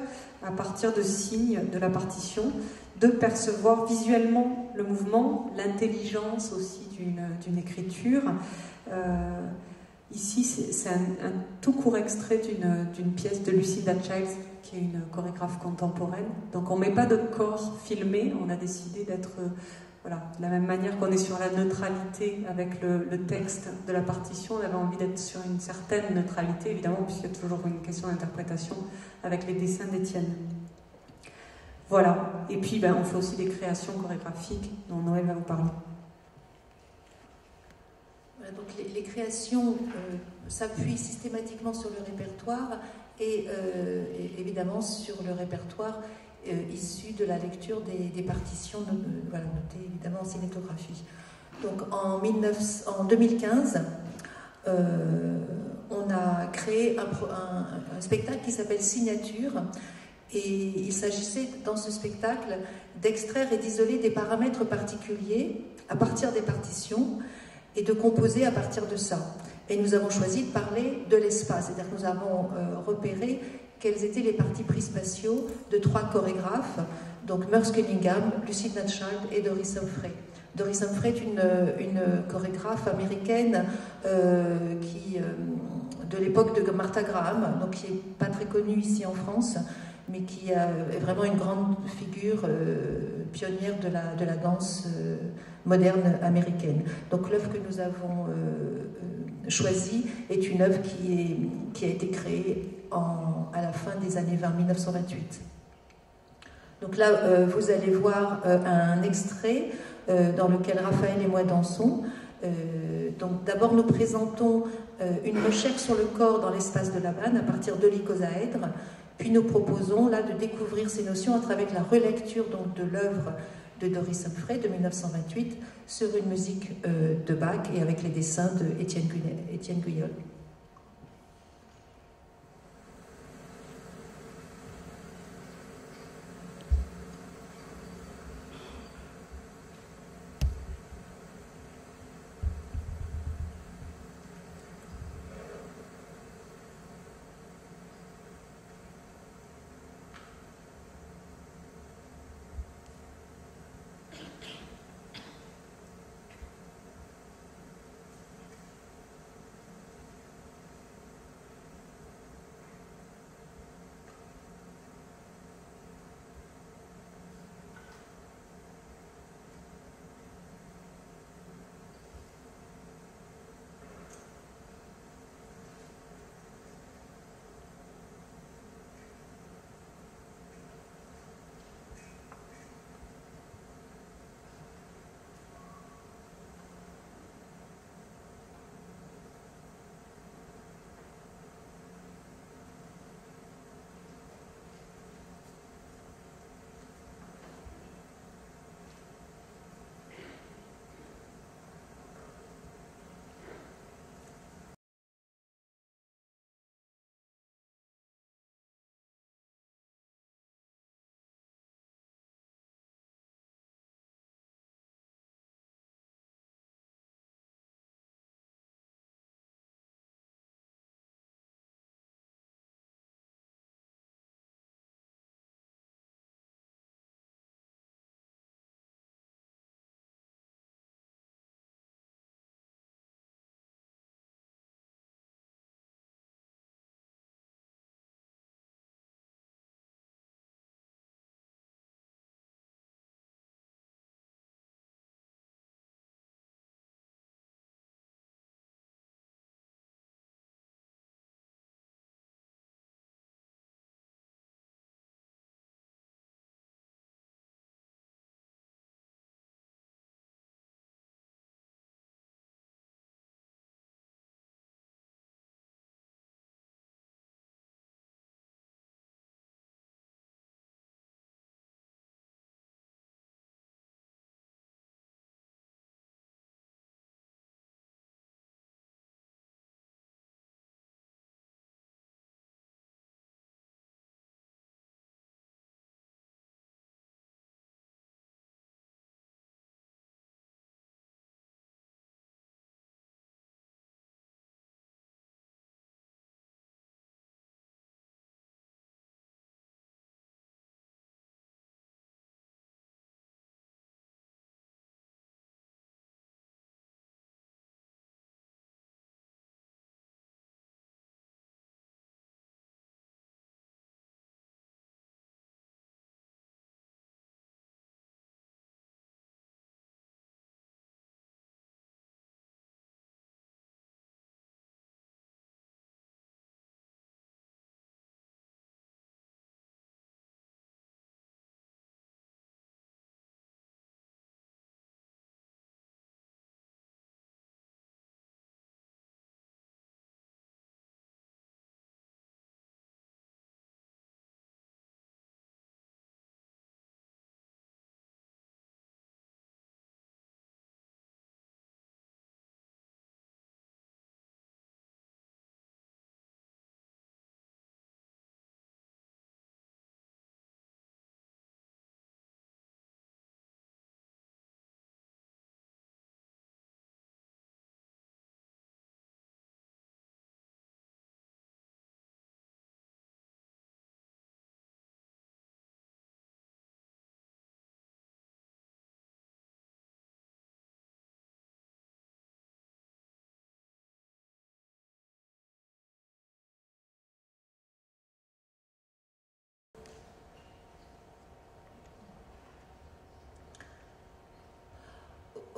à partir de signes de la partition, de percevoir visuellement le mouvement, l'intelligence aussi d'une écriture. Ici, c'est un tout court extrait d'une pièce de Lucinda Childs, qui est une chorégraphe contemporaine. Donc on ne met pas de corps filmé, on a décidé d'être, voilà, de la même manière qu'on est sur la neutralité avec le texte de la partition, on avait envie d'être sur une certaine neutralité, évidemment, puisqu'il y a toujours une question d'interprétation avec les dessins d'Étienne. Voilà, et puis on fait aussi des créations chorégraphiques dont Noël va vous parler. Voilà, donc les créations s'appuient systématiquement sur le répertoire et évidemment sur le répertoire issu de la lecture des partitions voilà, notées évidemment en cinétographie. Donc en 2015, on a créé un spectacle qui s'appelle Signature, et il s'agissait dans ce spectacle d'extraire et d'isoler des paramètres particuliers à partir des partitions et de composer à partir de ça. Et nous avons choisi de parler de l'espace, c'est-à-dire que nous avons repéré quels étaient les partis pris spatiaux de 3 chorégraphes, donc Merce Cunningham, Lucinda Childs et Doris Humphrey. Doris Humphrey est une chorégraphe américaine de l'époque de Martha Graham, donc qui n'est pas très connue ici en France, mais qui est vraiment une grande figure pionnière de la danse moderne américaine. Donc l'œuvre que nous avons choisie est une œuvre qui a été créée à la fin des années 1928. Donc là, vous allez voir un extrait dans lequel Raphaël et moi dansons. Donc d'abord, nous présentons une recherche sur le corps dans l'espace de Laban à partir de l'icosaèdre. Puis nous proposons là de découvrir ces notions à travers la relecture donc, de l'œuvre de Doris Humphrey de 1928 sur une musique de Bach et avec les dessins de Étienne Guillol.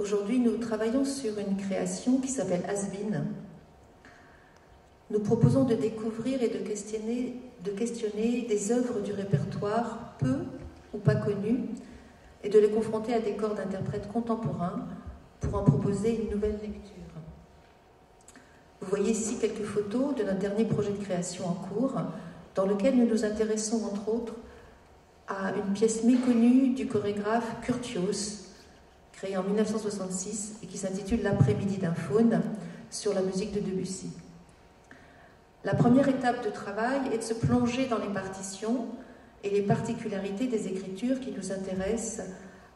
Aujourd'hui, nous travaillons sur une création qui s'appelle Has-Been. Nous proposons de découvrir et de questionner des œuvres du répertoire peu ou pas connues et de les confronter à des corps d'interprètes contemporains pour en proposer une nouvelle lecture. Vous voyez ici quelques photos de notre dernier projet de création en cours, dans lequel nous nous intéressons entre autres à une pièce méconnue du chorégraphe Curtius, créée en 1966 et qui s'intitule L'après-midi d'un faune, sur la musique de Debussy. La première étape de travail est de se plonger dans les partitions et les particularités des écritures qui nous intéressent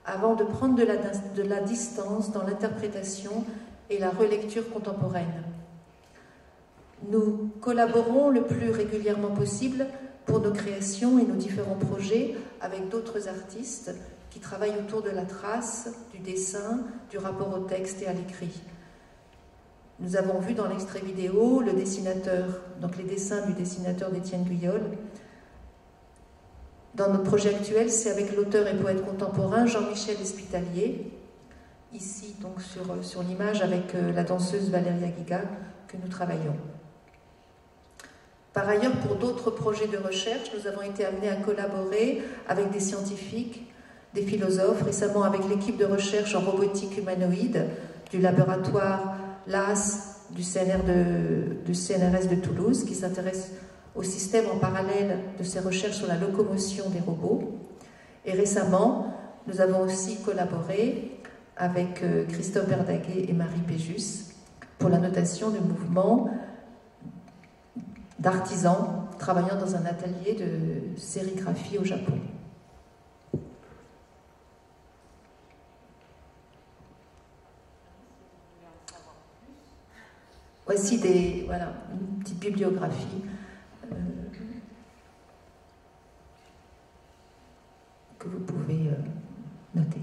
avant de prendre de la distance dans l'interprétation et la relecture contemporaine. Nous collaborons le plus régulièrement possible pour nos créations et nos différents projets avec d'autres artistes qui travaillent autour de la trace, du dessin, du rapport au texte et à l'écrit. Nous avons vu dans l'extrait vidéo le dessinateur, donc les dessins du dessinateur d'Étienne Guyol. Dans notre projet actuel, c'est avec l'auteur et poète contemporain Jean-Michel Espitalier, ici donc sur l'image avec la danseuse Valéria Guiga, que nous travaillons. Par ailleurs, pour d'autres projets de recherche, nous avons été amenés à collaborer avec des scientifiques, des philosophes, récemment avec l'équipe de recherche en robotique humanoïde du laboratoire LAS du CNRS de Toulouse, qui s'intéresse au système en parallèle de ses recherches sur la locomotion des robots. Et récemment, nous avons aussi collaboré avec Christophe Berdaguet et Marie Péjus pour la notation de mouvements d'artisans travaillant dans un atelier de sérigraphie au Japon. Voici une petite bibliographie que vous pouvez noter.